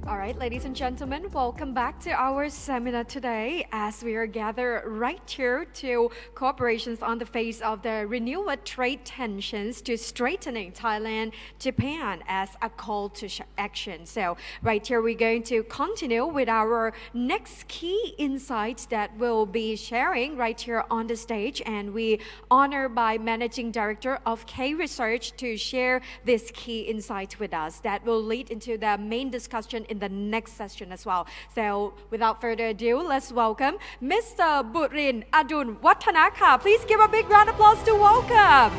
All right, ladies and gentlemen, welcome back to our seminar today as we are gathered right here to cooperations on the face of the renewed trade tensions to strengthening Thailand-Japan as a call to action. So right here we're going to continue with our next key insights that we'll be sharing right here on the stage, and we honor by Managing Director of K Research to share this key insight with us that will lead into the main discussion in the next session as well. So without further ado, let's welcome Mr. Burin Adun Watanaka. Please give a big round of applause to welcome.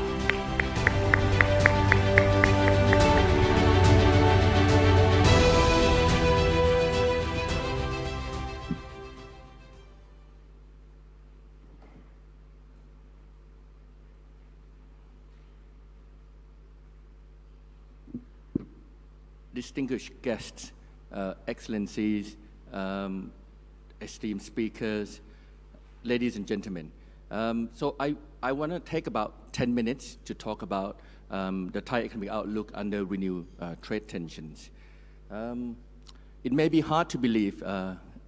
Distinguished guests, excellencies, esteemed speakers, ladies and gentlemen. So I want to take about 10 minutes to talk about the Thai economic outlook under renewed trade tensions. It may be hard to believe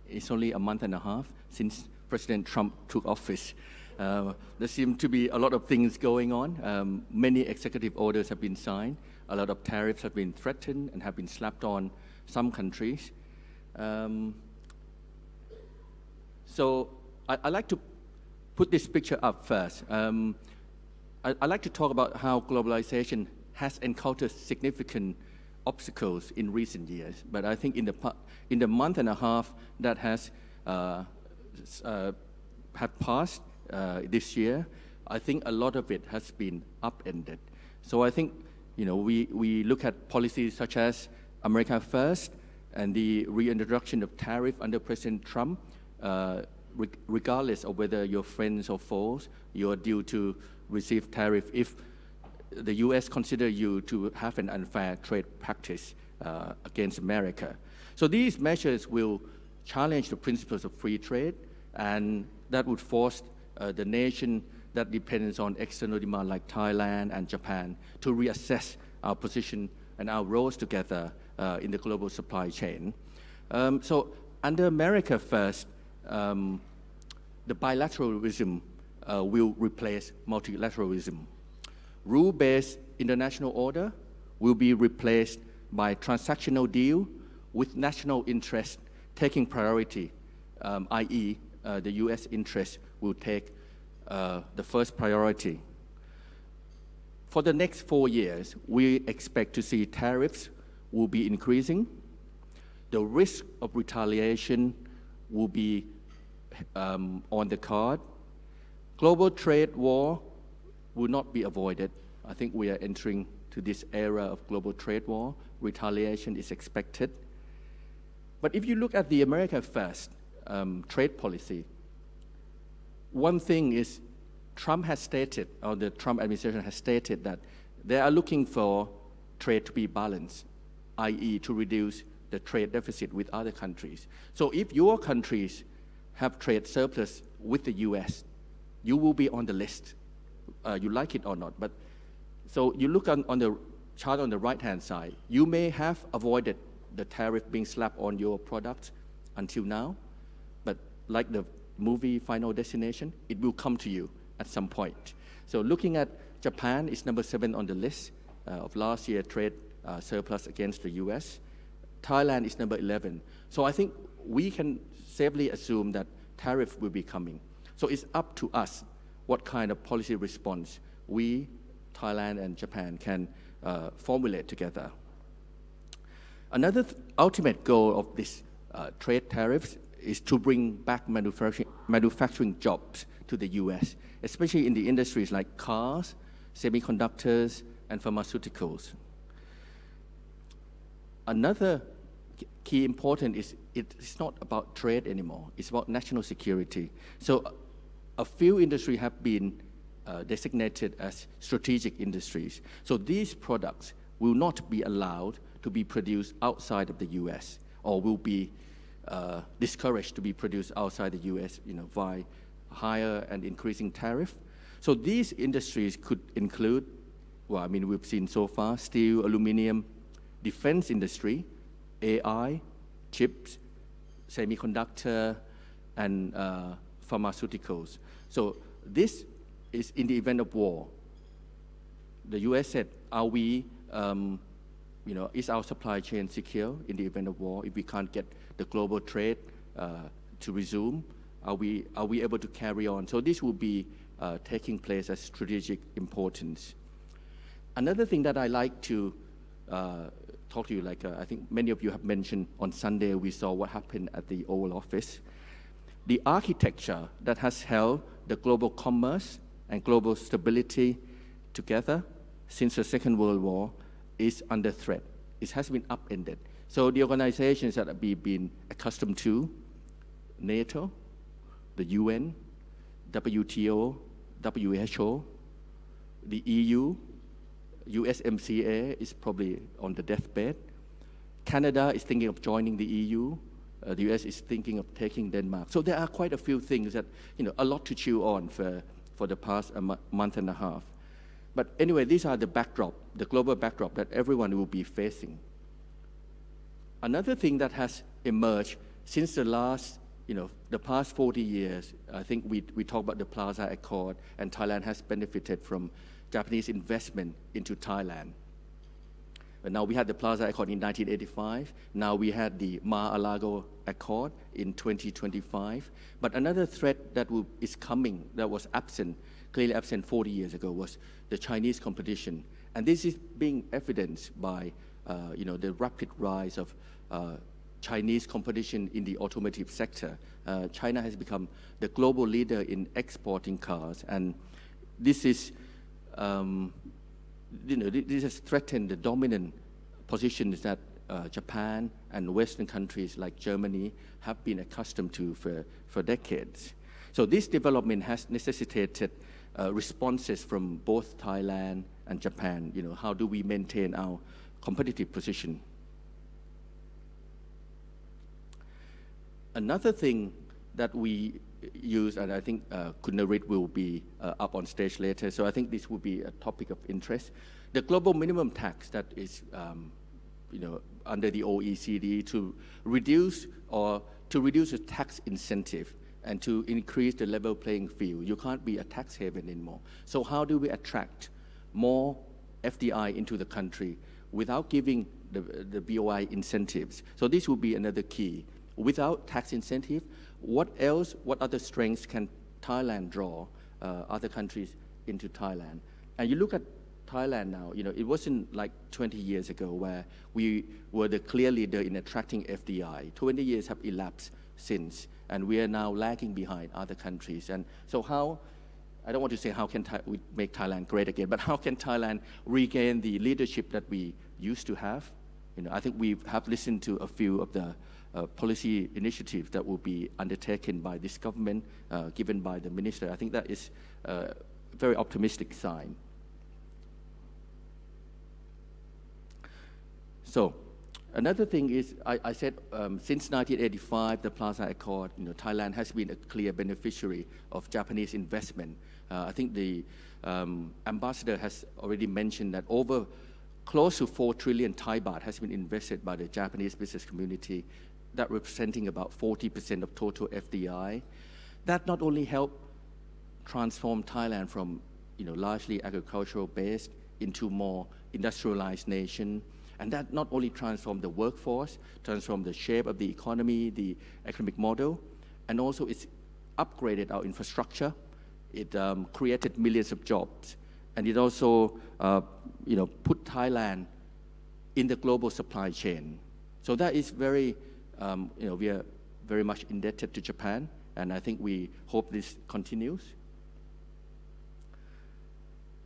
it's only a month and a half since President Trump took office. There seem to be a lot of things going on. Many executive orders have been signed. A lot of tariffs have been threatened and have been slapped on some countries. So I'd like to put this picture up first. I'd like to talk about how globalization has encountered significant obstacles in recent years. But I think in the month and a half that has have passed this year, I think a lot of it has been upended. So I think we look at policies such as America First and the reintroduction of tariff under President Trump. Regardless of whether you're friends or foes, you're due to receive tariff if the U.S. consider you to have an unfair trade practice against America. So these measures will challenge the principles of free trade, and that would force the nation that depends on external demand like Thailand and Japan to reassess our position and our roles together in the global supply chain. So under America First, the bilateralism will replace multilateralism. Rule-based international order will be replaced by transactional deal with national interest taking priority, i.e. The U.S. interest will take the first priority. For the next 4 years, we expect to see tariffs will be increasing. The risk of retaliation will be on the card. Global trade war will not be avoided. I think we are entering to this era of global trade war. Retaliation is expected. But if you look at the America First trade policy, one thing is Trump has stated, or the Trump administration has stated, that they are looking for trade to be balanced, i.e. to reduce the trade deficit with other countries. So if your countries have trade surplus with the U.S., you will be on the list, you like it or not. But so you look on the chart on the right-hand side, you may have avoided the tariff being slapped on your products until now, but like the movie Final Destination, it will come to you at some point. So looking at Japan, is number 7 on the list of last year trade surplus against the U.S. Thailand is number 11. So I think we can safely assume that tariff will be coming. So it's up to us what kind of policy response we, Thailand and Japan, can formulate together. Another ultimate goal of this trade tariffs is to bring back manufacturing jobs to the U.S., especially in the industries like cars, semiconductors, and pharmaceuticals. Another key important is it's not about trade anymore. It's about national security. So a few industries have been designated as strategic industries. So these products will not be allowed to be produced outside of the U.S. or will be discouraged to be produced outside the U.S. Via higher and increasing tariff. So these industries could include, we've seen so far, steel, aluminum, defense industry, AI, chips, semiconductor, and pharmaceuticals. So this is in the event of war. The U.S. said, are we, is our supply chain secure in the event of war? If we can't get the global trade to resume, are we able to carry on? So this will be taking place as strategic importance. Another thing that I like to talk to you, I think many of you have mentioned on Sunday, we saw what happened at the Oval Office. The architecture that has held the global commerce and global stability together since the Second World War is under threat. It has been upended. So the organizations that we've been accustomed to, NATO, the UN, WTO, WHO, the EU, USMCA is probably on the deathbed. Canada is thinking of joining the EU. The US is thinking of taking Denmark. So there are quite a few things that, a lot to chew on for the past month and a half. But anyway, these are the backdrop, the global backdrop that everyone will be facing. Another thing that has emerged since the past 40 years, I think we talk about the Plaza Accord, and Thailand has benefited from Japanese investment into Thailand. But now we had the Plaza Accord in 1985. Now we had the Mar-a-Lago Accord in 2025. But another threat that is coming, that was clearly absent 40 years ago, was the Chinese competition. And this is being evidenced by the rapid rise of Chinese competition in the automotive sector. China has become the global leader in exporting cars, and this is, this has threatened the dominant positions that Japan and Western countries like Germany have been accustomed to for decades. So this development has necessitated responses from both Thailand and Japan. How do we maintain our competitive position? Another thing that we use, and I think Kunarit will be up on stage later, so I think this will be a topic of interest. The global minimum tax that is, under the OECD to reduce the tax incentive and to increase the level playing field. You can't be a tax haven anymore. So how do we attract more FDI into the country without giving the BOI incentives? So this will be another key. Without tax incentive, what other strengths can Thailand draw other countries into Thailand? And you look at Thailand now, it wasn't like 20 years ago where we were the clear leader in attracting FDI. 20 years have elapsed since, and we are now lagging behind other countries. And so I don't want to say how can we make Thailand great again, but how can Thailand regain the leadership that we used to have? I think we have listened to a few of the policy initiatives that will be undertaken by this government, given by the minister. I think that is a very optimistic sign. So another thing is, I said since 1985, the Plaza Accord, Thailand has been a clear beneficiary of Japanese investment. I think the ambassador has already mentioned that over close to 4 trillion Thai baht has been invested by the Japanese business community, that representing about 40% of total FDI. That not only helped transform Thailand from largely agricultural based into more industrialized nation, and that not only transformed the workforce, transformed the shape of the economy, the economic model, and also it's upgraded our infrastructure. It created millions of jobs, and it also put Thailand in the global supply chain. So that is very, we are very much indebted to Japan, and I think we hope this continues.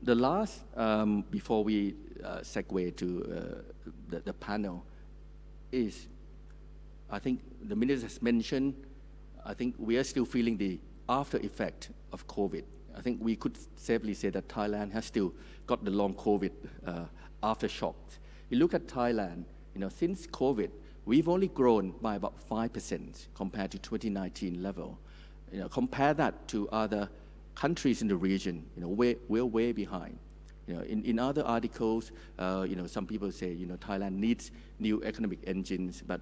The last, before we segue to the panel, is I think the minister has mentioned, I think we are still feeling the after effect of COVID. I think we could safely say that Thailand has still got the long COVID aftershocks. You look at Thailand, since COVID, we've only grown by about 5% compared to 2019 level. Compare that to other countries in the region, we're way behind. In other articles, some people say, Thailand needs new economic engines, but,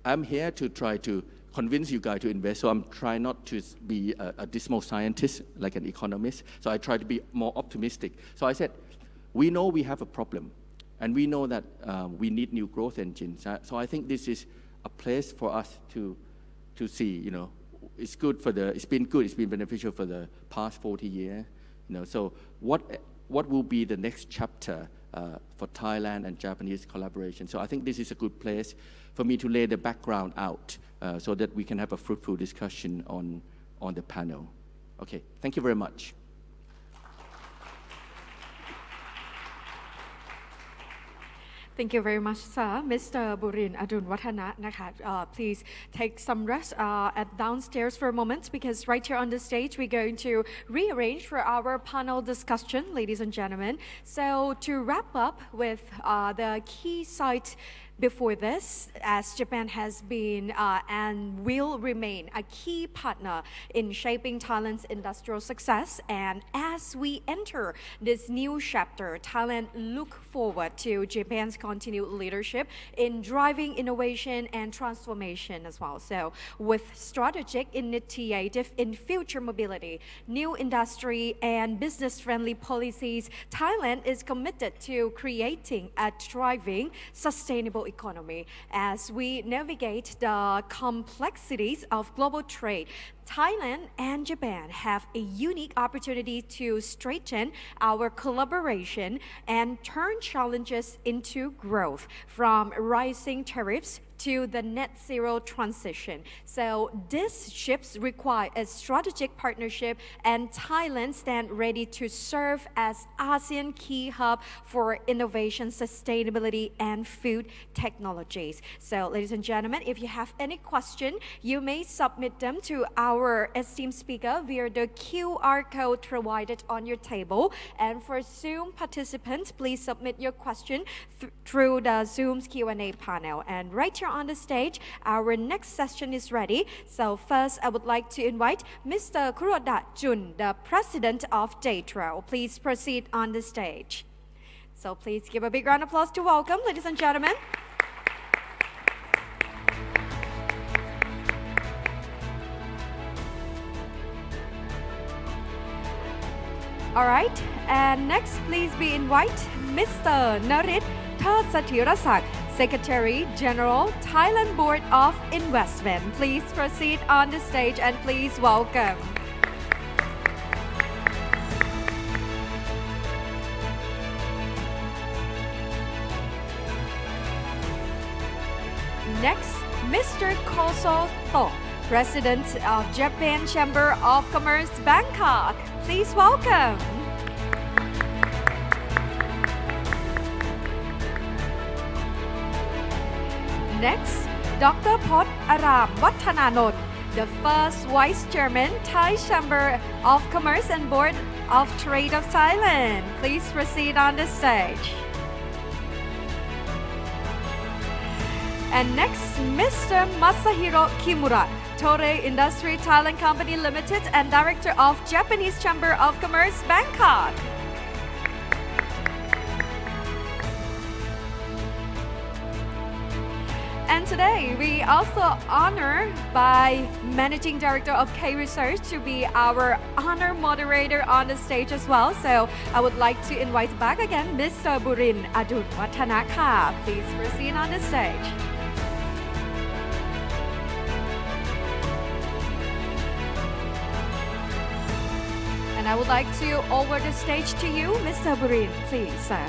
I'm here to try to convince you guys to invest. So I'm trying not to be a dismal scientist like an economist. So I try to be more optimistic. So I said, we know we have a problem, and we know that we need new growth engines. So I think this is a place for us to see. It's good it's been good. It's been beneficial for the past 40 years. So what will be the next chapter for Thailand and Japanese collaboration? So I think this is a good place for me to lay the background out so that we can have a fruitful discussion on the panel. Okay, thank you very much. Thank you very much, sir. Mr. Burin Adun Watana, please take some rest downstairs for a moment, because right here on the stage we're going to rearrange for our panel discussion, ladies and gentlemen. So to wrap up with the key sites before this, as Japan has been and will remain a key partner in shaping Thailand's industrial success, and as we enter this new chapter, Thailand look forward to Japan's continued leadership in driving innovation and transformation as well. So with strategic initiative in future mobility, new industry and business-friendly policies, Thailand is committed to creating a thriving, sustainable economy. As we navigate the complexities of global trade, Thailand and Japan have a unique opportunity to strengthen our collaboration and turn challenges into growth, from rising tariffs to the net zero transition. So these shifts require a strategic partnership, and Thailand stands ready to serve as ASEAN key hub for innovation, sustainability, and food technologies. So ladies and gentlemen, if you have any question, you may submit them to our esteemed speaker via the QR code provided on your table. And for Zoom participants, please submit your question through the Zoom's Q&A panel. And right here on the stage, our next session is ready. So first, I would like to invite Mr. Kuroda Jun, the president of JTRO. Please proceed on the stage. So please give a big round of applause to welcome, ladies and gentlemen. All right, and next, please be invite Mr. Narit Thasatirasak, Secretary General, Thailand Board of Investment. Please proceed on the stage and please welcome. Next, Mr. Koso To, President of Japan Chamber of Commerce, Bangkok. Please welcome. Next, Dr. Pot Aram Wattananont, the first Vice Chairman, Thai Chamber of Commerce and Board of Trade of Thailand. Please proceed on the stage. And next, Mr. Masahiro Kimura, Toray Industry Thailand Company Limited and Director of Japanese Chamber of Commerce, Bangkok. And today, we also honor by Managing Director of K Research to be our honor moderator on the stage as well. So I would like to invite back again Mr. Burin Adun Watana. Please proceed on the stage. And I would like to over the stage to you, Mr. Burin, please, sir.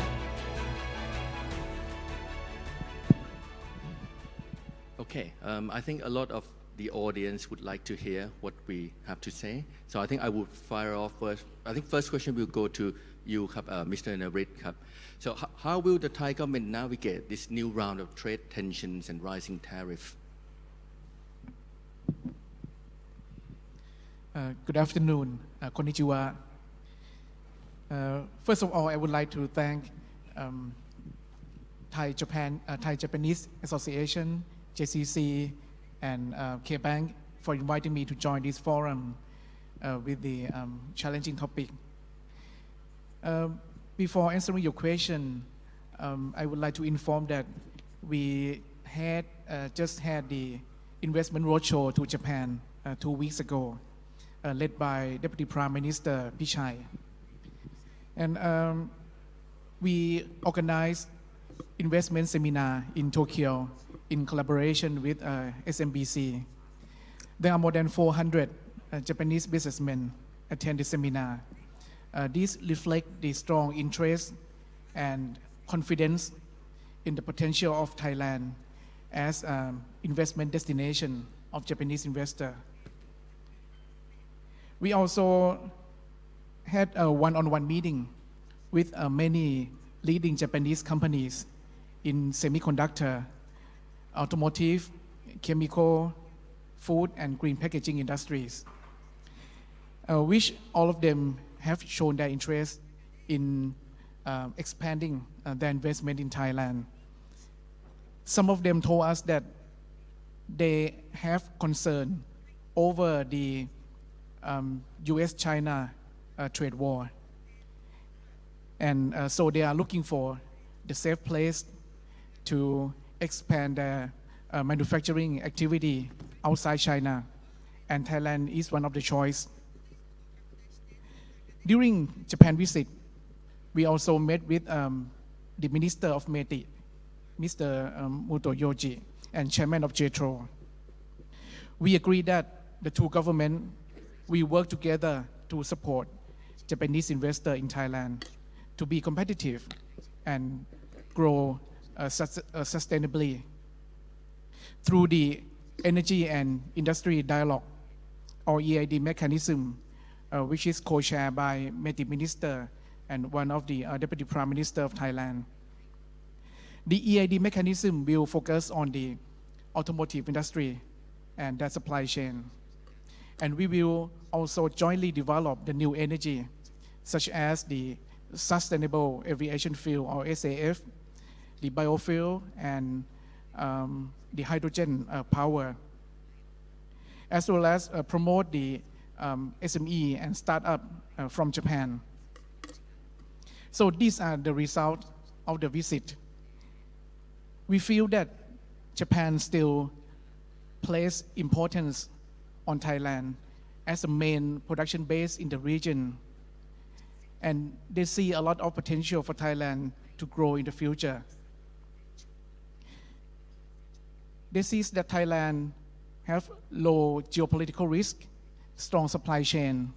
Okay, I think a lot of the audience would like to hear what we have to say. So I think I would fire off first. I think first question will go to you, Mr. Narit. So how will the Thai government navigate this new round of trade tensions and rising tariffs? Good afternoon, konnichiwa. First of all, I would like to thank Thai-Japanese Association, JCC, and K-Bank for inviting me to join this forum with the challenging topic. Before answering your question, I would like to inform that we just had the investment roadshow to Japan 2 weeks ago, led by Deputy Prime Minister Pichai. And we organized investment seminar in Tokyo in collaboration with SMBC. There are more than 400 Japanese businessmen attend the seminar. These reflect the strong interest and confidence in the potential of Thailand as an investment destination of Japanese investor. We also had a one-on-one meeting with many leading Japanese companies in semiconductor, automotive, chemical, food, and green packaging industries, which all of them have shown their interest in expanding their investment in Thailand. Some of them told us that they have concern over the US-China trade war. And so they are looking for the safe place to expand their manufacturing activity outside China. And Thailand is one of the choice. During Japan visit, we also met with the Minister of METI, Mr. Muto Yoji, and Chairman of JETRO. We agreed that the two governments will work together to support Japanese investors in Thailand to be competitive and grow sustainably. Through the Energy and Industry Dialogue, or EID mechanism, which is co-chaired by METI Minister and one of the Deputy Prime Minister of Thailand. The EID mechanism will focus on the automotive industry and their supply chain. And we will also jointly develop the new energy, such as the Sustainable Aviation Fuel, or SAF, the biofuel, and the hydrogen power, as well as promote the SME and startup from Japan. So these are the results of the visit. We feel that Japan still places importance on Thailand as a main production base in the region, and they see a lot of potential for Thailand to grow in the future. They see that Thailand have low geopolitical risk, strong supply chain,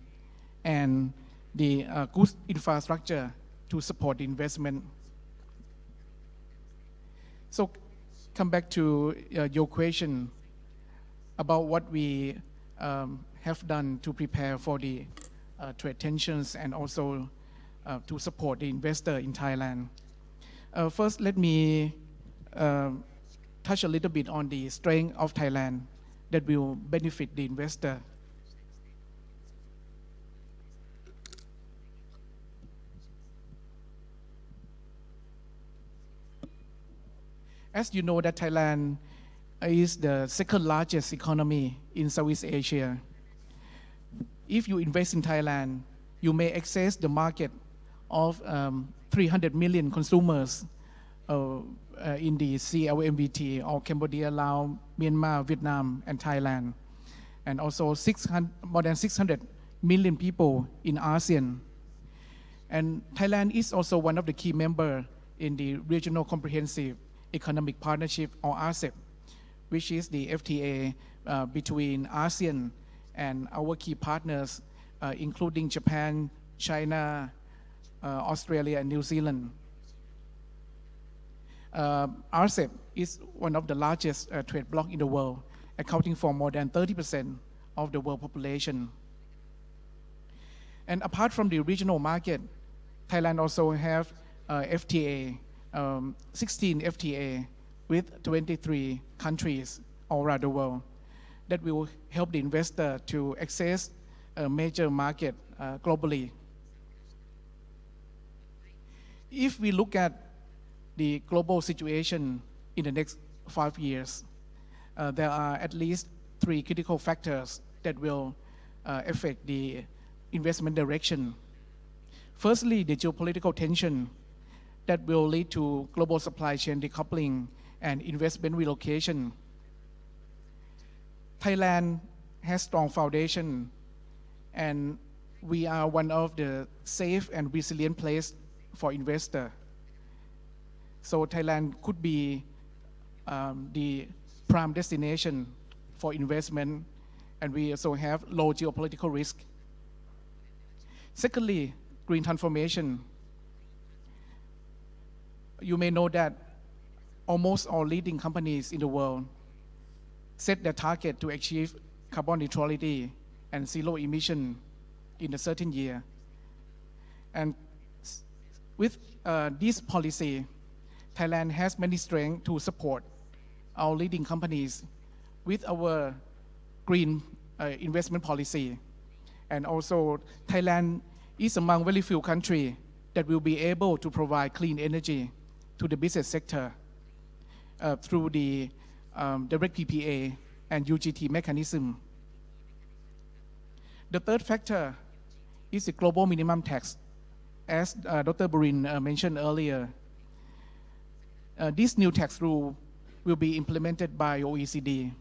and the good infrastructure to support the investment. So come back to your question about what we have done to prepare for the trade tensions and also to support the investor in Thailand. First, let me touch a little bit on the strength of Thailand that will benefit the investor. As you know that Thailand is the second largest economy in Southeast Asia. If you invest in Thailand, you may access the market of 300 million consumers in the CLMVT, or Cambodia, Laos, Myanmar, Vietnam, and Thailand, and also more than 600 million people in ASEAN. And Thailand is also one of the key members in the Regional Comprehensive Economic Partnership, or RCEP, which is the FTA between ASEAN and our key partners, including Japan, China, Australia, and New Zealand. RCEP is one of the largest trade blocs in the world, accounting for more than 30% of the world population. And apart from the regional market, Thailand also have FTA, 16 FTA with 23 countries all around the world that will help the investor to access a major market globally. If we look at the global situation in the next 5 years, there are at least 3 critical factors that will affect the investment direction. Firstly, the geopolitical tension that will lead to global supply chain decoupling and investment relocation. Thailand has strong foundation, and we are one of the safe and resilient place for investor. So Thailand could be the prime destination for investment, and we also have low geopolitical risk. Secondly, green transformation. You may know that almost all leading companies in the world set their target to achieve carbon neutrality and zero emission in a certain year. And with this policy, Thailand has many strengths to support our leading companies with our green investment policy. And also, Thailand is among very few countries that will be able to provide clean energy to the business sector through the direct PPA and UGT mechanism. The third factor is the global minimum tax. As Dr. Burin mentioned earlier, this new tax rule will be implemented by OECD,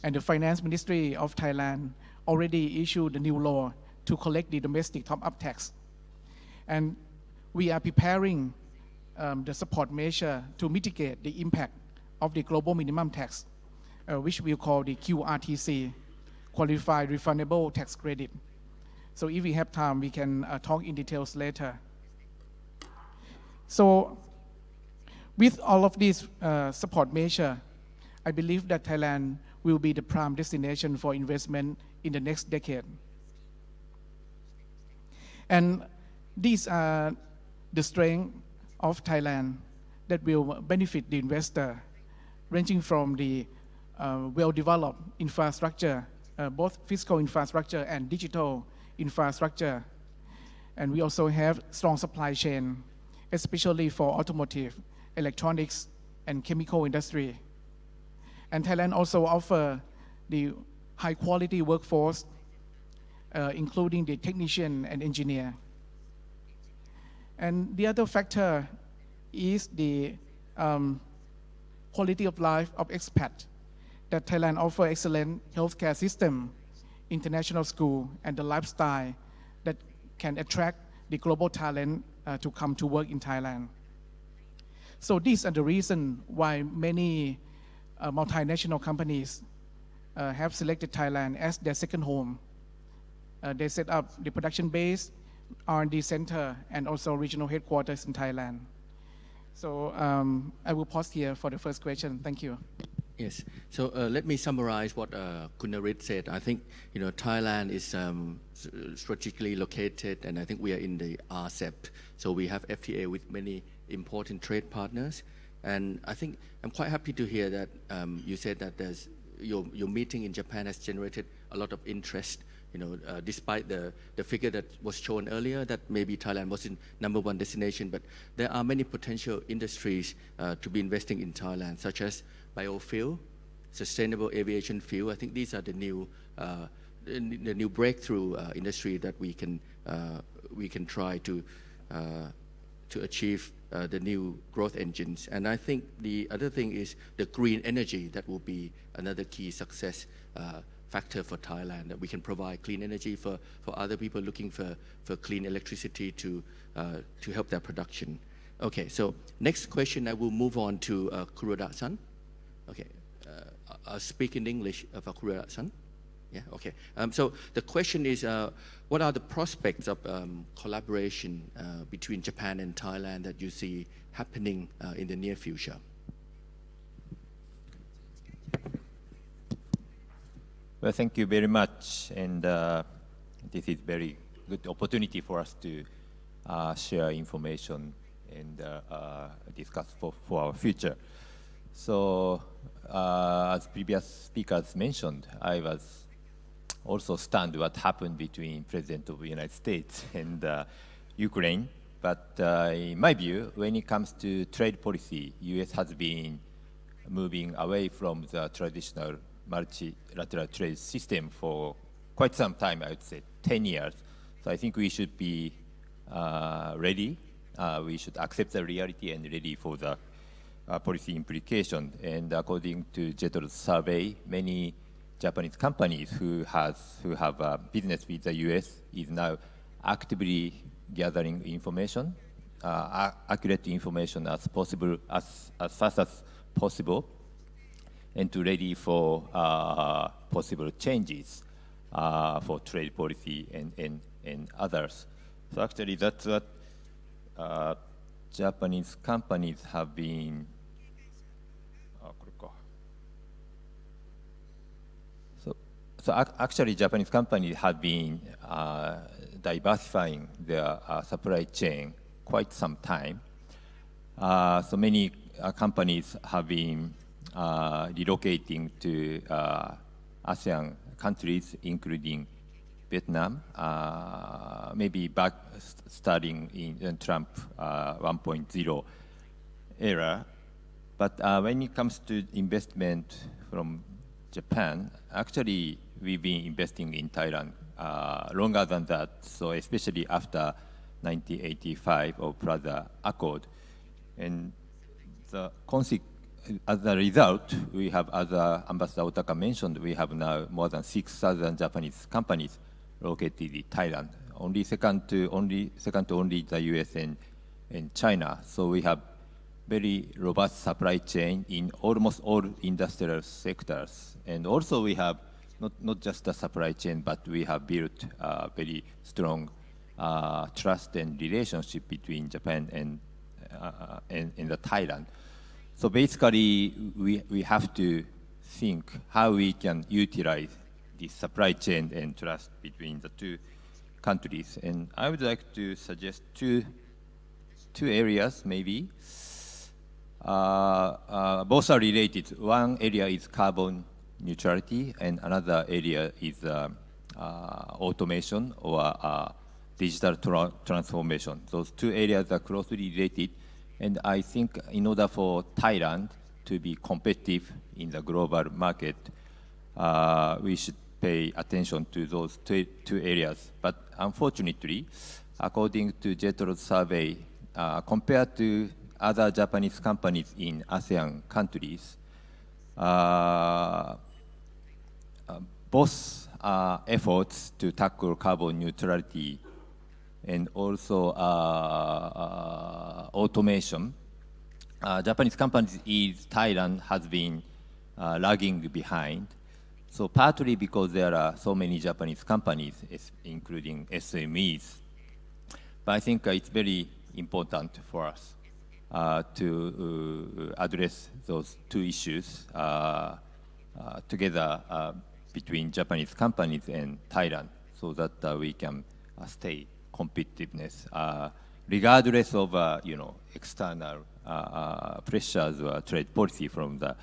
and the Finance Ministry of Thailand already issued a new law to collect the domestic top-up tax. And we are preparing the support measure to mitigate the impact of the global minimum tax, which we call the QRTC, Qualified Refundable Tax Credit. So if we have time, we can talk in details later. So with all of these support measures, I believe that Thailand will be the prime destination for investment in the next decade. And these are the strengths of Thailand that will benefit the investor, ranging from the well-developed infrastructure, both physical infrastructure and digital infrastructure. And we also have strong supply chain, especially for automotive, electronics, and chemical industry. And Thailand also offers the high-quality workforce, including the technician and engineer. And the other factor is the quality of life of expats, that Thailand offers excellent healthcare system, international school, and the lifestyle that can attract the global talent to come to work in Thailand. So these are the reasons why many multinational companies have selected Thailand as their second home. They set up the production base, R&D center, and also regional headquarters in Thailand. So I will pause here for the first question. Thank you. Yes. So let me summarize what Kunarit said. I think Thailand is strategically located, and I think we are in the RCEP. So we have FTA with many important trade partners, and I think I'm quite happy to hear that you said that your meeting in Japan has generated a lot of interest. Despite the figure that was shown earlier, that maybe Thailand wasn't #1 destination, but there are many potential industries to be investing in Thailand, such as biofuel, sustainable aviation fuel. I think these are the new breakthrough industry that we can try to achieve the new growth engines. And I think the other thing is the green energy that will be another key success factor for Thailand, that we can provide clean energy for other people looking for clean electricity to help their production. Okay, so next question, I will move on to Kuroda-san. Okay, I'll speak in English for Kuroda-san. Yeah, okay. So the question is, what are the prospects of collaboration between Japan and Thailand that you see happening in the near future? Well, thank you very much, and this is very good opportunity for us to share information and discuss for our future. So, as previous speakers mentioned, I was also stunned what happened between President of the United States and Ukraine. But in my view, when it comes to trade policy, U.S. has been moving away from the traditional multilateral trade system for quite some time, I would say 10 years. So I think we should be ready. We should accept the reality and ready for the policy implication. And according to JETRO's survey, many Japanese companies who have business with the U.S. is now actively gathering information, accurate information as possible, as fast as possible, and to ready for possible changes for trade policy and others. So actually, that's what Japanese companies have been. So actually, Japanese companies have been diversifying their supply chain quite some time. So many companies have been relocating to ASEAN countries, including Vietnam, maybe back starting in Trump 1.0 era. But when it comes to investment from Japan, actually we've been investing in Thailand longer than that. So especially after 1985 or Plaza Accord. And as a result, we have, as Ambassador Otaka mentioned, we have now more than 6,000 Japanese companies located in Thailand, second to only the US and China. So we have very robust supply chain in almost all industrial sectors. And also we have not just the supply chain, but we have built a very strong trust and relationship between Japan and the Thailand. So basically, we have to think how we can utilize the supply chain and trust between the two countries. And I would like to suggest two areas, maybe. Both are related. One area is carbon neutrality, and another area is automation or digital transformation. Those two areas are closely related. And I think in order for Thailand to be competitive in the global market, we should pay attention to those two areas. But unfortunately, according to JETRO's survey, compared to other Japanese companies in ASEAN countries, both efforts to tackle carbon neutrality and also automation, Japanese companies in Thailand has been lagging behind. So partly because there are so many Japanese companies, including SMEs, but I think it's very important for us to address those two issues together between Japanese companies and Thailand, so that we can stay competitiveness, regardless of external pressures or trade policy from the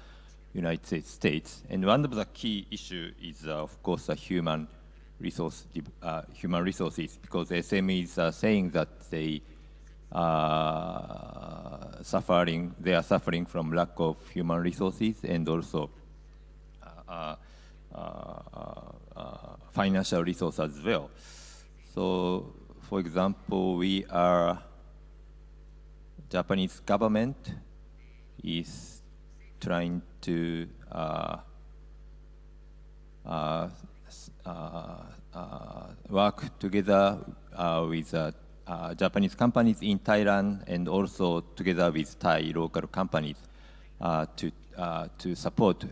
United States. And one of the key issues is, of course, human resources, because SMEs are saying that they are suffering from lack of human resources and also financial resources as well. So, for example, Japanese government is trying to work together with Japanese companies in Thailand and also together with Thai local companies to support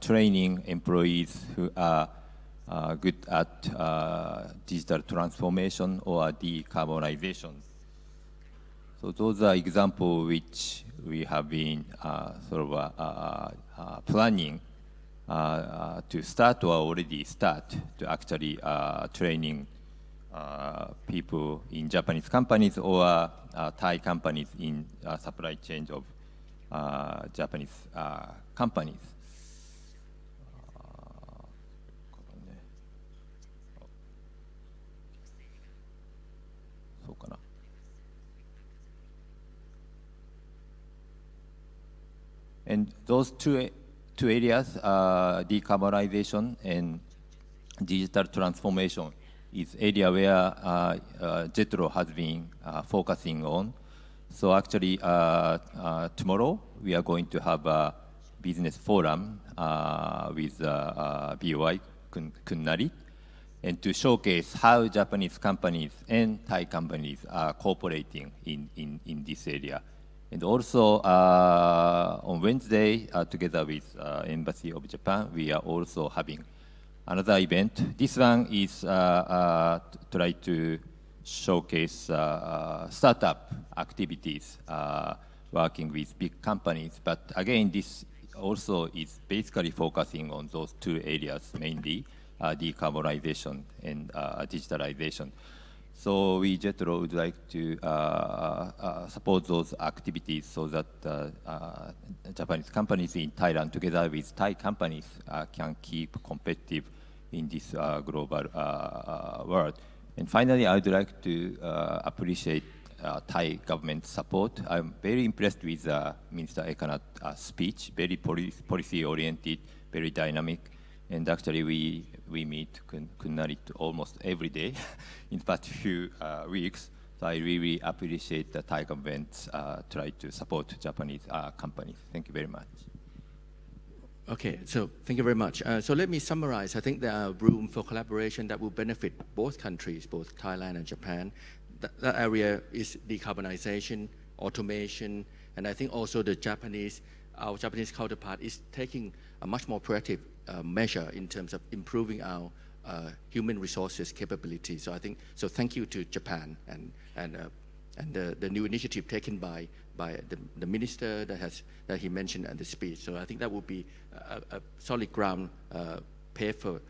training employees who are good at digital transformation or decarbonization. So those are examples which we have been planning to start or already start to actually training people in Japanese companies or Thai companies in supply chain of Japanese companies. And those two areas, decarbonization and digital transformation, is area where JETRO has been focusing on. So actually, tomorrow we are going to have a business forum with BOI Kunnari, and to showcase how Japanese companies and Thai companies are cooperating in this area. And also on Wednesday, together with Embassy of Japan, we are also having another event. This one is try to showcase startup activities working with big companies. But again, this also is basically focusing on those two areas mainly, decarbonization and digitalization. So we JETRO would like to support those activities so that Japanese companies in Thailand, together with Thai companies, can keep competitive in this global world. And finally, I would like to appreciate Thai government support. I'm very impressed with Minister Ekanat's speech, very policy-oriented, very dynamic. And actually, we meet Kunnari almost every day in the past few weeks. So I really appreciate the Thai government try to support Japanese companies. Thank you very much. Okay, so thank you very much. So let me summarize. I think there are room for collaboration that will benefit both countries, both Thailand and Japan. That area is decarbonization, automation, and I think also our Japanese counterpart is taking a much more proactive measure in terms of improving our human resources capability. So I think thank you to Japan and the new initiative taken by the minister that he mentioned at the speech. So I think that will be a solid ground pave for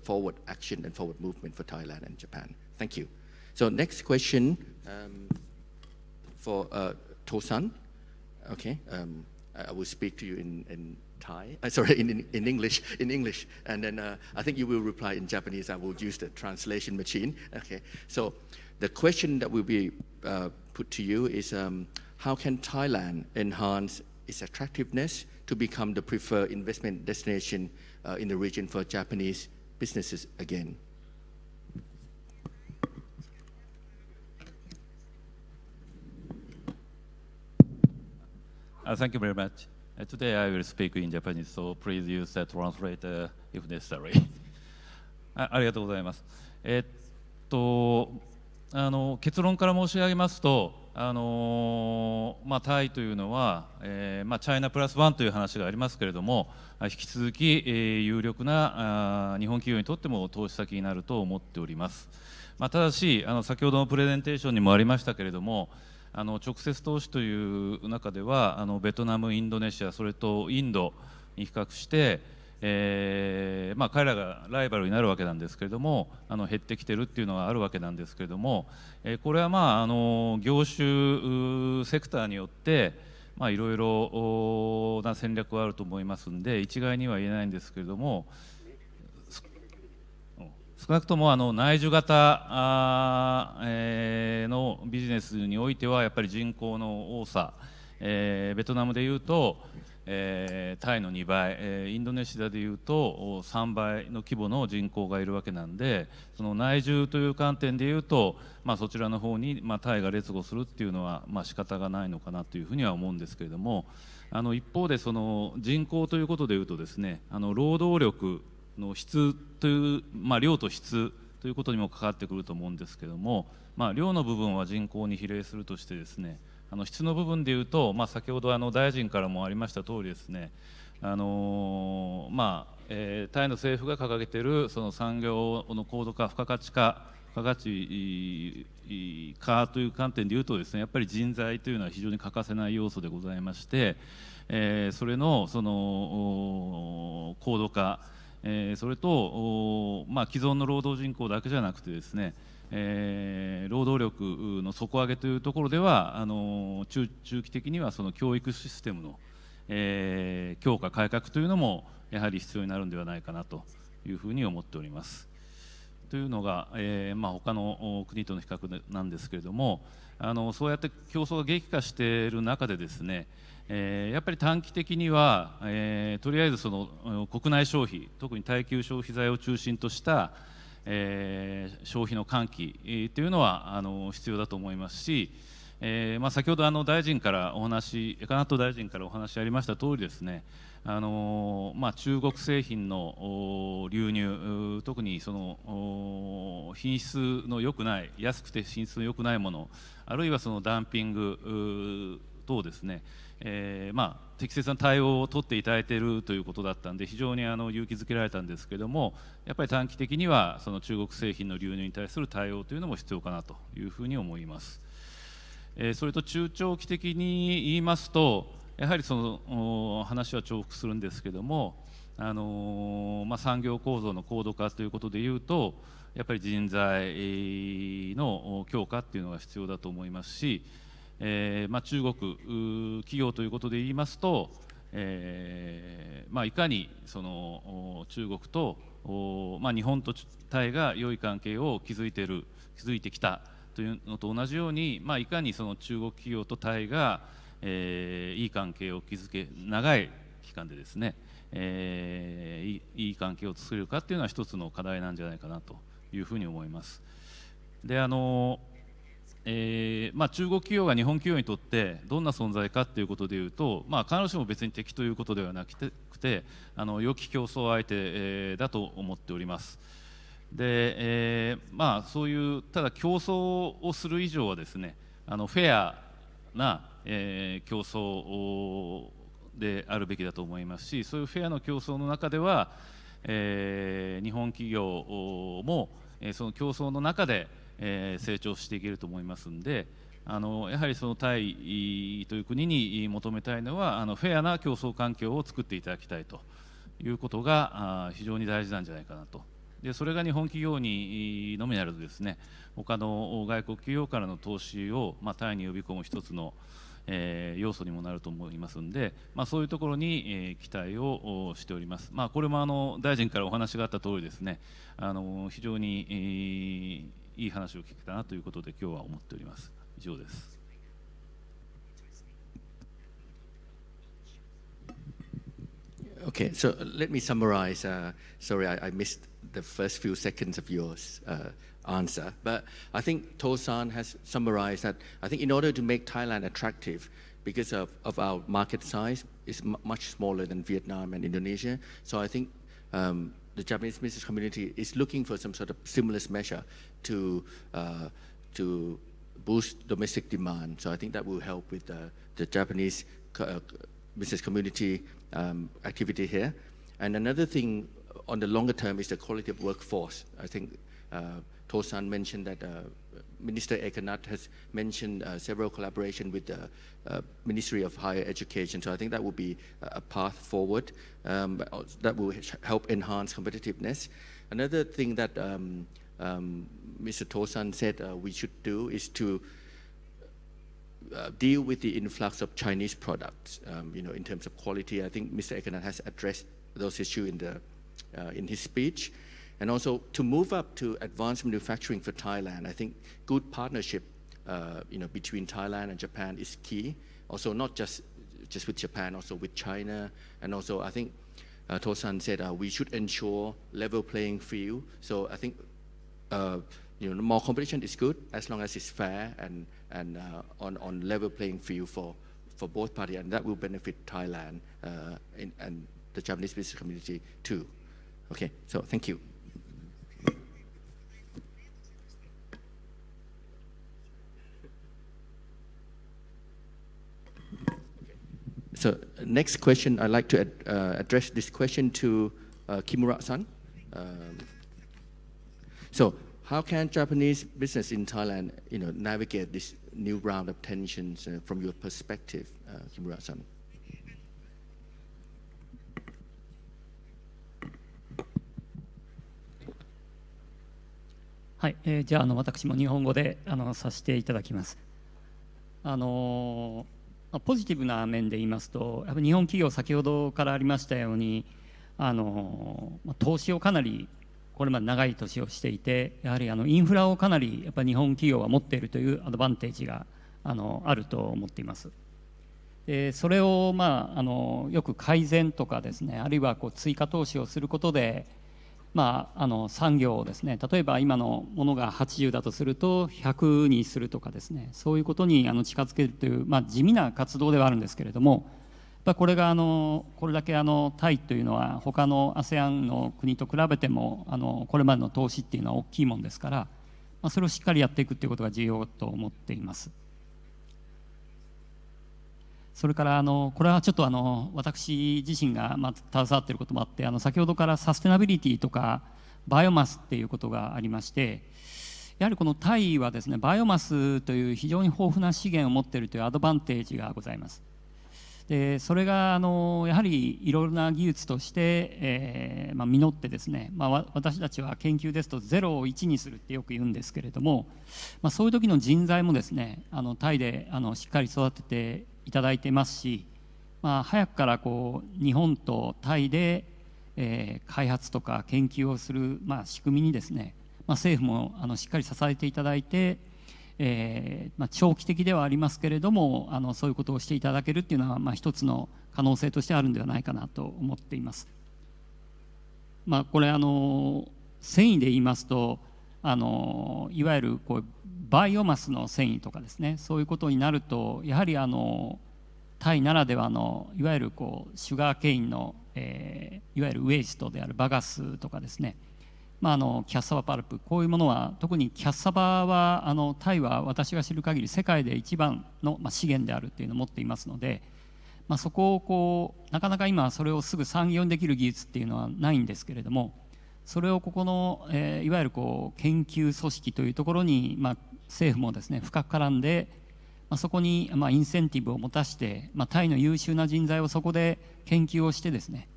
forward action and forward movement for Thailand and Japan. Thank you. So next question for Tosan. Okay, I will speak to you in Thai. Sorry, in English. And then I think you will reply in Japanese. I will use the translation machine. Okay. So the question that will be put to you is, how can Thailand enhance its attractiveness to become the preferred investment destination in the region for Japanese businesses again? Thank you very much. Today I will speak in Japanese, so please use the translator if necessary. ありがとうございます。結論から申し上げますと、タイというのは、チャイナプラスワンという話がありますけれども、引き続き、有力な日本企業にとっても投資先になると思っております。ただし、先ほどのプレゼンテーションにもありましたけれども、直接投資という中ではベトナム、インドネシア、それとインドに比較して、彼らがライバルになるわけなんですけれども、減ってきてるっていうのがあるわけなんですけれども、これは業種セクターによっていろいろな戦略はあると思いますんで、一概には言えないんですけれども、少なくとも内需型のビジネスにおいてはやっぱり人口の多さ、ベトナムでいうとタイの2倍、インドネシアでいうと3倍の規模の人口がいるわけなんで、その内需という観点でいうと、そちらの方にタイが劣後するっていうのは仕方がないのかなというふうには思うんですけれども、一方でその人口ということでいうとですね、労働力の質という、量と質ということにも関わってくると思うんですけれども、量の部分は人口に比例するとしてですね、質の部分でいうと、先ほど大臣からもありました通りですね、タイの政府が掲げているその産業の高度化、付加価値化という観点でいうとですね、やっぱり人材というのは非常に欠かせない要素でございまして、それのその高度化、それと、既存の労働人口だけじゃなくてですね、労働力の底上げというところでは中期的にはその教育システムの、強化改革というのもやはり必要になるんではないかなというふうに思っております。というのが、他の国との比較なんですけれども、そうやって競争が激化している中でですね、やっぱり短期的には、とりあえずその国内消費、特に耐久消費財を中心とした、消費の喚起というのは必要だと思いますし、先ほど大臣からお話、金藤大臣からお話ありました通りですね、中国製品の流入、特にその品質の良くない、安くて品質の良くないもの、あるいはそのダンピング等ですね、適切な対応を取っていただいているということだったんで、非常に勇気づけられたんですけれども、やっぱり短期的にはその中国製品の流入に対する対応というのも必要かなというふうに思います。それと中長期的に言いますと、やはりその話は重複するんですけれども、産業構造の高度化ということでいうと、やっぱり人材の強化っていうのが必要だと思いますし、中国企業ということで言いますと、いかにその中国と、日本とタイが良い関係を築いてきたというのと同じように、いかにその中国企業とタイが、いい関係を築け、長い期間でですね、いい関係を作れるかっていうのは一つの課題なんじゃないかなというふうに思います。で中国企業が日本企業にとってどんな存在かということでいうと、必ずしも別に敵ということではなくて、良き競争相手だと思っております。で、そういうただ競争をする以上はですね、フェアな、競争であるべきだと思いますし、そういうフェアの競争の中では、日本企業も、その競争の中で成長していけると思いますので、やはりそのタイという国に求めたいのはフェアな競争環境を作っていただきたいということが非常に大事なんじゃないかなと。でそれが日本企業にのみならずですね、他の外国企業からの投資をタイに呼び込む一つの要素にもなると思いますので、そういうところに期待をしております。これも大臣からお話があった通りですね、非常にいい話を聞けたなということで今日は思っております。以上です。Okay, so let me summarize. Sorry, I missed the first few seconds of your answer, but I think Tosan has summarized that I think in order to make Thailand attractive, because of our market size, is much smaller than Vietnam and Indonesia. So I think the Japanese business community is looking for some sort of stimulus measure to boost domestic demand. So I think that will help with the Japanese business community activity here. And another thing on the longer term is the quality of workforce. I think Tosan mentioned that Minister Ekanath has mentioned several collaboration with the Ministry of Higher Education. So I think that will be a path forward that will help enhance competitiveness. Another thing that Mr. Tosan said we should do is to deal with the influx of Chinese products, in terms of quality. I think Mr. Ekanath has addressed those issues in his speech. And also to move up to advanced manufacturing for Thailand, I think good partnership, between Thailand and Japan is key. Also not just with Japan, also with China. And also I think Tosan said we should ensure level playing field. So I think more competition is good as long as it's fair and on level playing field for both parties, and that will benefit Thailand and the Japanese business community too. Okay, so thank you. So next question, I'd like to address this question to Kimura-san. So how can Japanese business in Thailand, navigate this new round of tensions from your perspective, Kimura-san? はい、じゃあ私も日本語でさせていただきます。ポジティブな面で言いますと、やっぱり日本企業、先ほどからありましたように投資をかなりこれまで長い年をしていて、やはりインフラをかなりやっぱり日本企業は持っているというアドバンテージがあると思っています。それをよく改善とかですね、あるいは追加投資をすることで産業をですね、例えば今のものが80だとすると100にするとかですね、そういうことに近づけるという、地味な活動ではあるんですけれども、これがこれだけタイというのは他の ASEAN の国と比べてもこれまでの投資っていうのは大きいもんですから、それをしっかりやっていくということが重要と思っています。それからこれはちょっと私自身が携わっていることもあって、先ほどからサステナビリティとかバイオマスっていうことがありまして、やはりこのタイはですね、バイオマスという非常に豊富な資源を持っているというアドバンテージがございます。でそれがやはりいろいろな技術として、実ってですね、私たちは研究ですと0を1にするってよく言うんですけれども、そういう時の人材もですねタイでしっかり育てていただいてますし、早くから日本とタイで、開発とか研究をする、仕組みにですね、政府もしっかり支えていただいて、長期的ではありますけれどもそういうことをしていただけるっていうのは、一つの可能性としてあるんではないかなと思っています。これ繊維で言いますといわゆるバイオマスの繊維とかですね、そういうことになるとやはりタイならではのいわゆるシュガーケインの、いわゆるウェイストであるバガスとかですね、キャッサバパルプ、こういうものは特にキャッサバはタイは私が知る限り世界で一番の資源であるというのを持っていますので、そこをなかなか今それをすぐ産業にできる技術っていうのはないんですけれども、それをここの、いわゆる研究組織というところに、政府もですね深く絡んで、そこにインセンティブを持たして、タイの優秀な人材をそこで研究をしてですね、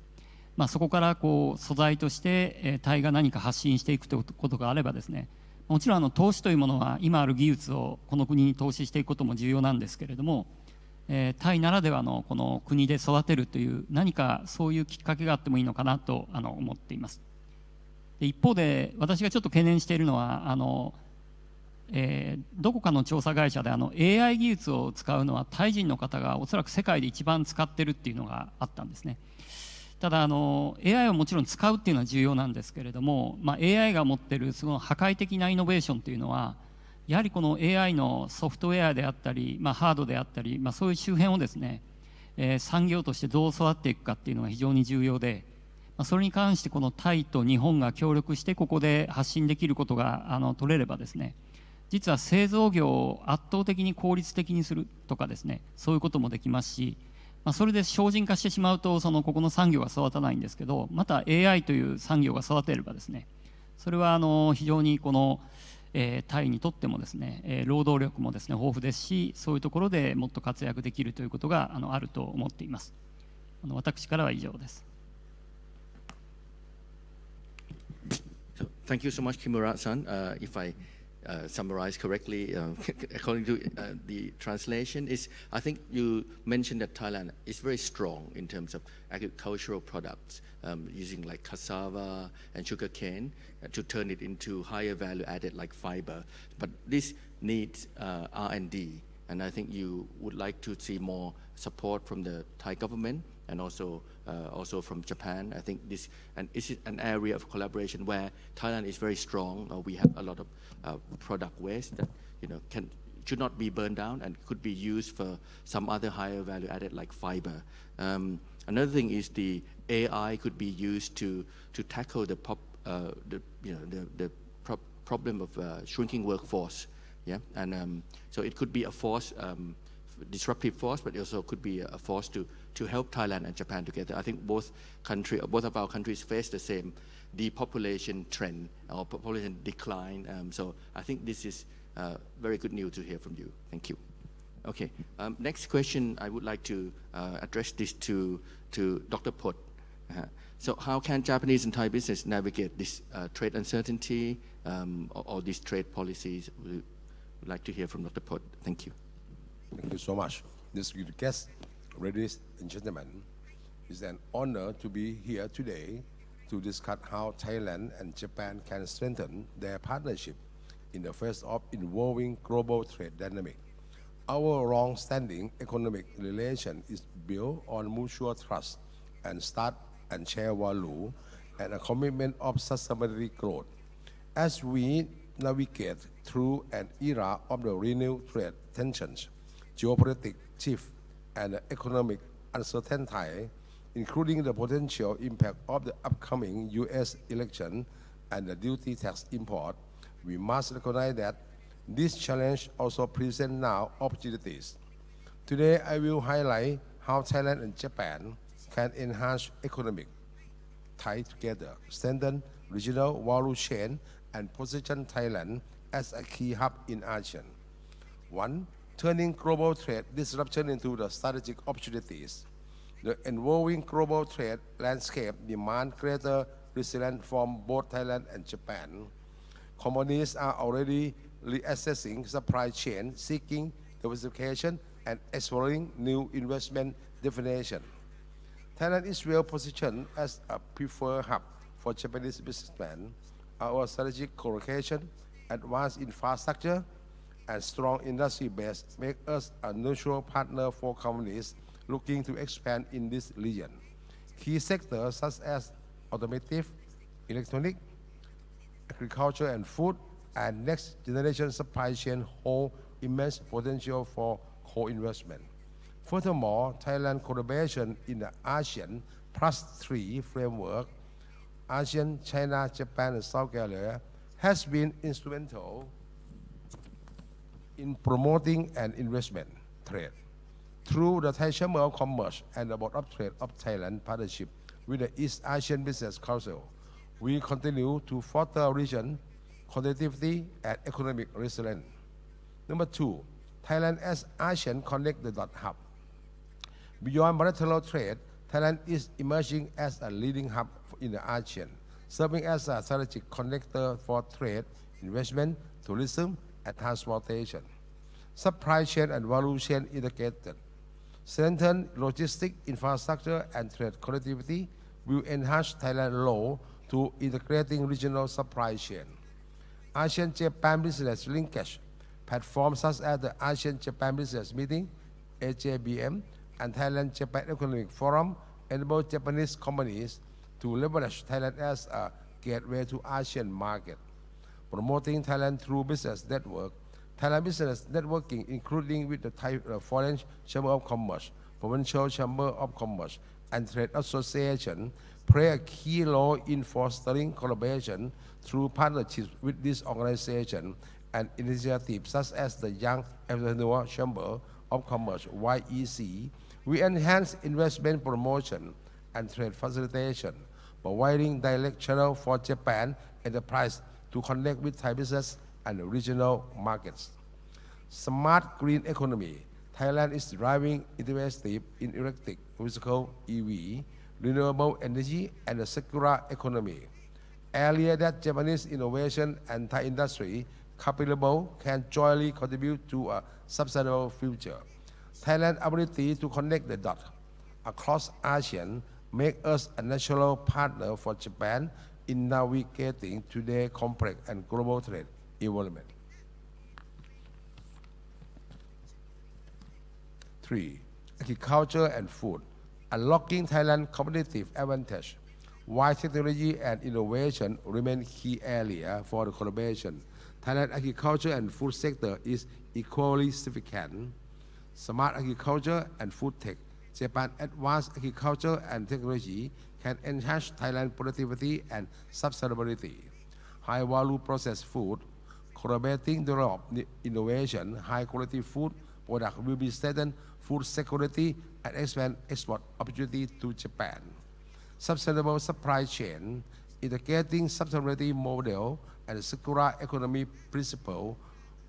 そこから素材としてタイが何か発信していくということがあればですね、もちろん投資というものは今ある技術をこの国に投資していくことも重要なんですけれども、タイならではのこの国で育てるという何かそういうきっかけがあってもいいのかなと思っています。で一方で私がちょっと懸念しているのはどこかの調査会社でAI 技術を使うのはタイ人の方がおそらく世界で一番使ってるっていうのがあったんですね。ただAI をもちろん使うっていうのは重要なんですけれども、AI が持っているその破壊的なイノベーションというのはやはりこの AI のソフトウェアであったり、ハードであったり、そういう周辺をですね、産業としてどう育っていくかっていうのが非常に重要で、それに関してこのタイと日本が協力してここで発信できることが取れればですね、実は製造業を圧倒的に効率的にするとかですね、そういうこともできますし、それで精進化してしまうとここの産業が育たないんですけど、また AI という産業が育てればですね、それは非常にこの、タイにとってもですね、労働力もですね豊富ですし、そういうところでもっと活躍できるということがあると思っています。私からは以上です。So, thank you so much, Kimura-san. If I summarize correctly, according to the translation, I think you mentioned that Thailand is very strong in terms of agricultural products, using like cassava and sugarcane to turn it into higher value added like fiber. But this needs R&D, and I think you would like to see more support from the Thai government and also from Japan. I think this is an area of collaboration where Thailand is very strong. We have a lot of product waste that should not be burned down and could be used for some other higher value added like fiber. Another thing is the AI could be used to tackle the problem of shrinking workforce. Yeah, and so it could be a force. Disruptive force, but it also could be a force to help Thailand and Japan together. I think both of our countries face the same depopulation trend or population decline. So I think this is very good news to hear from you. Thank you. Okay, next question I would like to address this to Dr. Pot. So how can Japanese and Thai business navigate this trade uncertainty or these trade policies? We would like to hear from Dr. Pot. Thank you. Thank you so much. Distinguished guests, ladies and gentlemen, it's an honor to be here today to discuss how Thailand and Japan can strengthen their partnership in the face of evolving global trade dynamic. Our long-standing economic relation is built on mutual trust and start and share value and a commitment of sustainability growth. As we navigate through an era of the renewed trade tensions, geopolitical shift, and economic uncertainty, including the potential impact of the upcoming U.S. election and the duty tax import, we must recognize that this challenge also presents now opportunities. Today, I will highlight how Thailand and Japan can enhance economic ties together, strengthen regional value chain, and position Thailand as a key hub in ASEAN. 1. Turning global trade disruption into the strategic opportunities. The evolving global trade landscape demands greater resilience from both Thailand and Japan. Companies are already reassessing supply chain, seeking diversification, and exploring new investment definitions. Thailand is well positioned as a preferred hub for Japanese businessmen. Our strategic co-location, advanced infrastructure, and strong industry base make us a natural partner for companies looking to expand in this region. Key sectors such as automotive, electronic, agriculture and food, and next-generation supply chain hold immense potential for co-investment. Furthermore, Thailand collaboration in the ASEAN Plus 3 framework, ASEAN, China, Japan, and South Korea, has been instrumental in promoting an investment trade. Through the Thai Chamber of Commerce and the Board of Trade of Thailand partnership with the East Asian Business Council, we continue to foster region connectivity and economic resilience. Number 2, Thailand as ASEAN Connect the Dot Hub. Beyond bilateral trade, Thailand is emerging as a leading hub in the ASEAN, serving as a strategic connector for trade, investment, tourism, and transportation. Supply chain and value chain integrated. Strengthen logistic infrastructure and trade connectivity will enhance Thailand's role to integrating regional supply chain. ASEAN-Japan Business Linkage platforms such as the ASEAN-Japan Business Meeting, AJBM, and Thailand-Japan Economic Forum enable Japanese companies to leverage Thailand as a gateway to ASEAN market. Promoting Thailand through business network, Thailand business networking, including with the Thai Foreign Chamber of Commerce, Provincial Chamber of Commerce, and Trade Association, play a key role in fostering collaboration through partnerships with this organization and initiatives such as the Young Entrepreneur Chamber of Commerce, YEC. We enhance investment promotion and trade facilitation, providing direct channel for Japan enterprise to connect with Thai business and regional markets. Smart green economy. Thailand is driving innovative in electric vehicle EV, renewable energy, and a circular economy. Area that Japanese innovation and Thai industry capable can jointly contribute to a sustainable future. Thailand's ability to connect the dots across ASEAN make us a natural partner for Japan in navigating today's complex and global trade environment. 3. Agriculture and food. Unlocking Thailand's competitive advantage. While technology and innovation remain key area for the collaboration, Thailand agriculture and food sector is equally significant. Smart agriculture and food tech. Japan advanced agriculture and technology can enhance Thailand's productivity and sustainability. High-value processed food, collaborating develop innovation, high-quality food product will be strengthen food security and expand export opportunity to Japan. Sustainable supply chain, integrating sustainability model and circular economy principle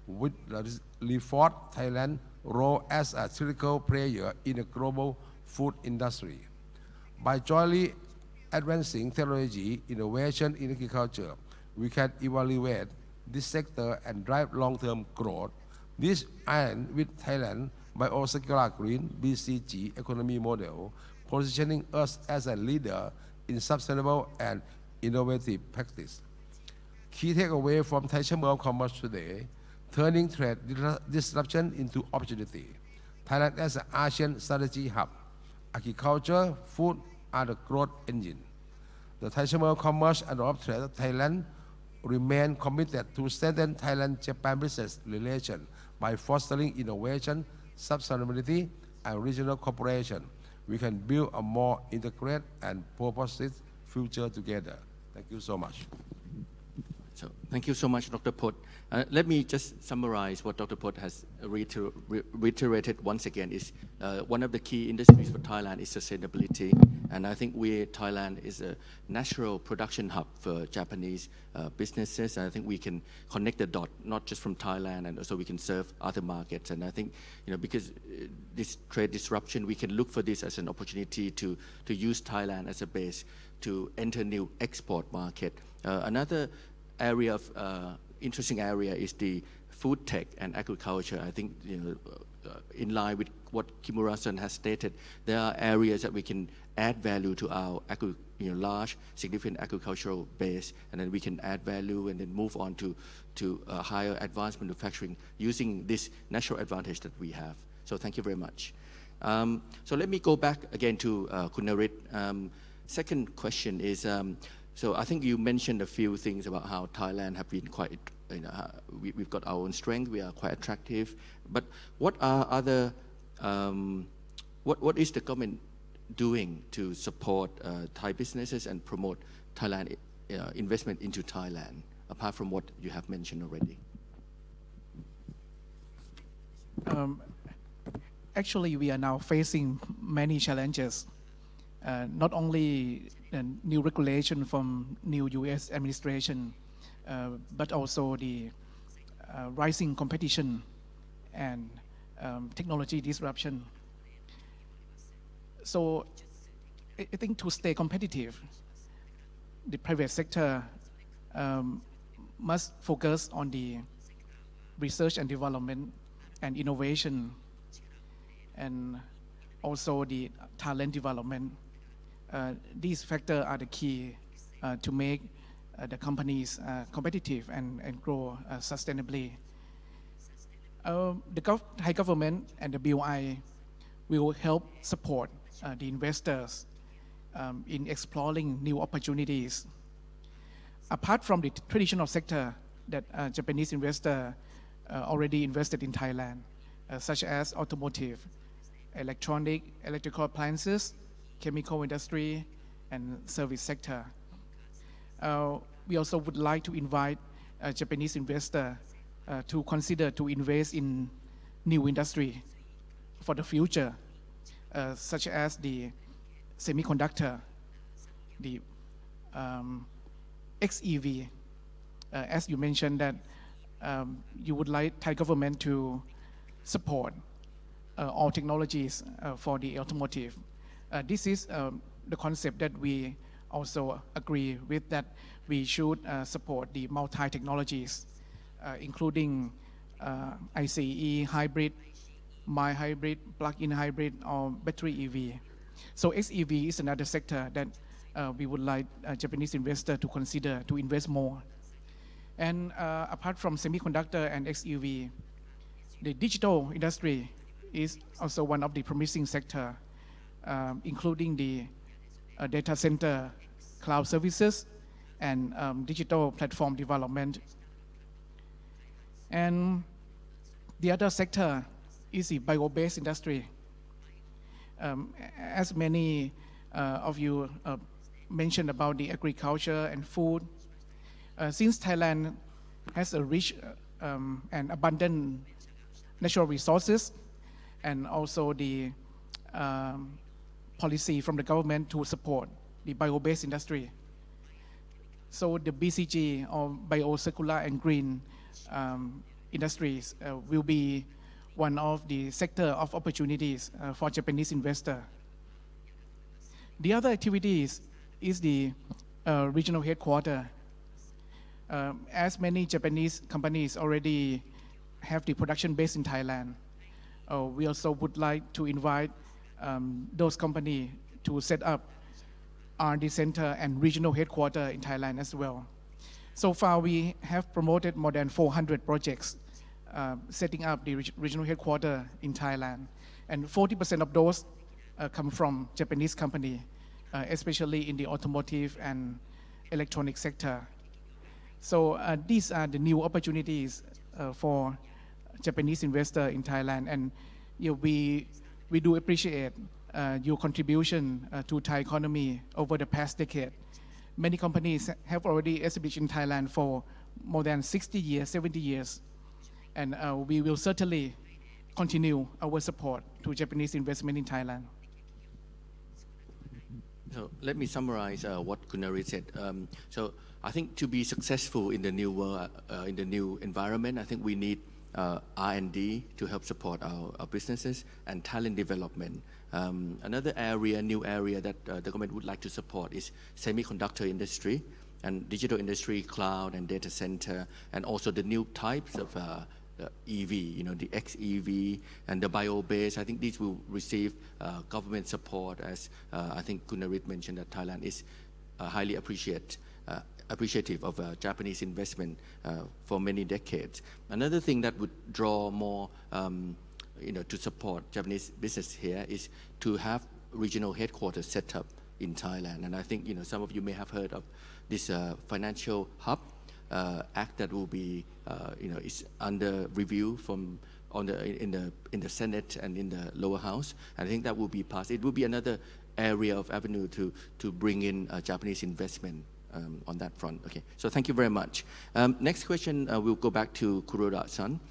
with the reinforce Thailand's role as a critical player in the global food industry. By jointly advancing technology innovation in agriculture, we can evaluate this sector and drive long-term growth. This aligns with Thailand Biocircular Green BCG economy model, positioning us as a leader in sustainable and innovative practice. Key takeaway from Thai Chamber of Commerce today: turning trade disruption into opportunity. Thailand as an ASEAN strategy hub. Agriculture, food are the growth engine. The Thai Chamber of Commerce and of Trade of Thailand remain committed to strengthen Thailand-Japan business relations by fostering innovation, sustainability, and regional cooperation. We can build a more integrated and purposive future together. Thank you so much. So thank you so much, Dr. Pot. Let me just summarize what Dr. Pot has reiterated once again is one of the key industries for Thailand is sustainability. And I think Thailand is a natural production hub for Japanese businesses. And I think we can connect the dot, not just from Thailand, and also we can serve other markets. And I think, because this trade disruption, we can look for this as an opportunity to use Thailand as a base to enter new export market. Another area of interesting area is the food tech and agriculture. I think in line with what Kimura-san has stated, there are areas that we can add value to our large significant agricultural base, and then we can add value and then move on to higher advanced manufacturing using this natural advantage that we have. So thank you very much. So let me go back again to Kunarit. Second question is, so I think you mentioned a few things about how Thailand have been quite, we've got our own strength, we are quite attractive. But what are other, what is the government doing to support Thai businesses and promote Thailand investment into Thailand, apart from what you have mentioned already? Actually, we are now facing many challenges. Not only new regulation from new U.S. administration, but also the rising competition and technology disruption. So I think to stay competitive, the private sector must focus on the research and development and innovation, and also the talent development. These factors are the key to make the companies competitive and grow sustainably. The Thai government and the BOI will help support the investors in exploring new opportunities. Apart from the traditional sector that Japanese investors already invested in Thailand, such as automotive, electrical appliances, chemical industry, and service sector. We also would like to invite Japanese investors to consider to invest in new industry for the future, such as the semiconductor, the XEV. As you mentioned that you would like Thai government to support all technologies for the automotive. This is the concept that we also agree with, that we should support the multi-technologies, including ICE, hybrid, mild hybrid, plug-in hybrid, or battery EV. So XEV is another sector that we would like Japanese investors to consider to invest more. And apart from semiconductor and XEV, the digital industry is also one of the promising sector, including the data center, cloud services, and digital platform development. And the other sector is the bio-based industry. As many of you mentioned about the agriculture and food, since Thailand has a rich and abundant natural resources, and also the policy from the government to support the bio-based industry. So the BCG, or biocircular and green industries, will be one of the sector of opportunities for Japanese investor. The other activities is the regional headquarter. As many Japanese companies already have the production base in Thailand, we also would like to invite those companies to set up R&D center and regional headquarter in Thailand as well. So far, we have promoted more than 400 projects setting up the regional headquarter in Thailand, and 40% of those come from Japanese company. especially in the automotive and electronic sector. So these are the new opportunities for Japanese investor in Thailand, and we do appreciate your contribution to Thai economy over the past decade. Many companies have already established in Thailand for more than 60 years, 70 years, and we will certainly continue our support to Japanese investment in Thailand. So let me summarize what Kunari said. So I think to be successful in the new world, in the new environment, I think we need R&D to help support our businesses and talent development. Another area, new area that the government would like to support is semiconductor industry and digital industry, cloud and data center, and also the new types of EV, the XEV and the bio-based. I think these will receive government support, as I think Kunarit mentioned that Thailand is highly appreciative of Japanese investment for many decades. Another thing that would draw more, to support Japanese business here is to have regional headquarters set up in Thailand. And I think, some of you may have heard of this financial hub act that will be, is under review in the Senate and in the lower house. And I think that will be passed. It will be another area of avenue to bring in Japanese investment on that front. Okay, so thank you very much. Next question, we'll go back to Kuroda-san.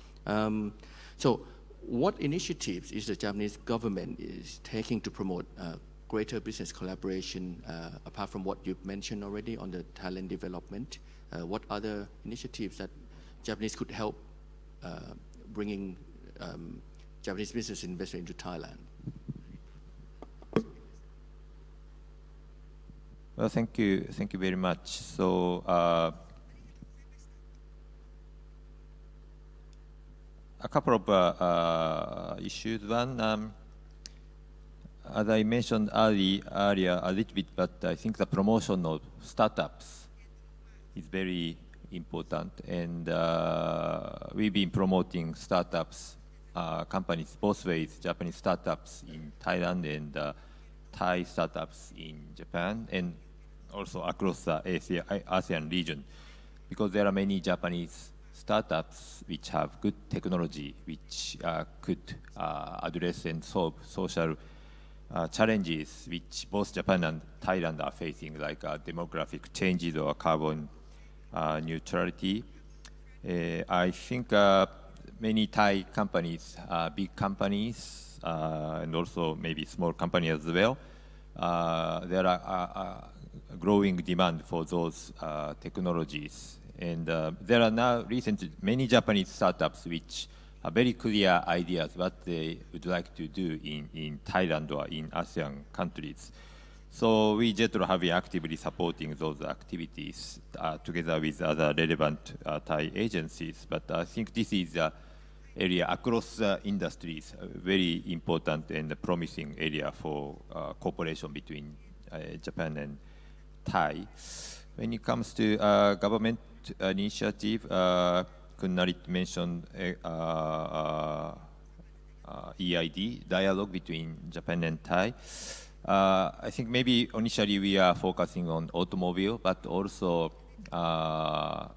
So what initiatives is the Japanese government is taking to promote greater business collaboration, apart from what you've mentioned already on the talent development? What other initiatives that Japanese could help bringing Japanese business investment into Thailand? Well, thank you very much. So a couple of issues. One, as I mentioned earlier a little bit, but I think the promotion of startups is very important, and we've been promoting startups, companies both ways, Japanese startups in Thailand and Thai startups in Japan, and also across the ASEAN region, because there are many Japanese startups which have good technology, which could address and solve social challenges which both Japan and Thailand are facing, like demographic changes or carbon neutrality. I think many Thai companies, big companies, and also maybe small companies as well, there are growing demand for those technologies. And there are now recently many Japanese startups which are very clear ideas what they would like to do in Thailand or in ASEAN countries. So we JETRO have been actively supporting those activities together with other relevant Thai agencies. But I think this is an area across industries, a very important and promising area for cooperation between Japan and Thai. When it comes to government initiative, Kunnarit mentioned EID, dialogue between Japan and Thai. I think maybe initially we are focusing on automobile, but also, for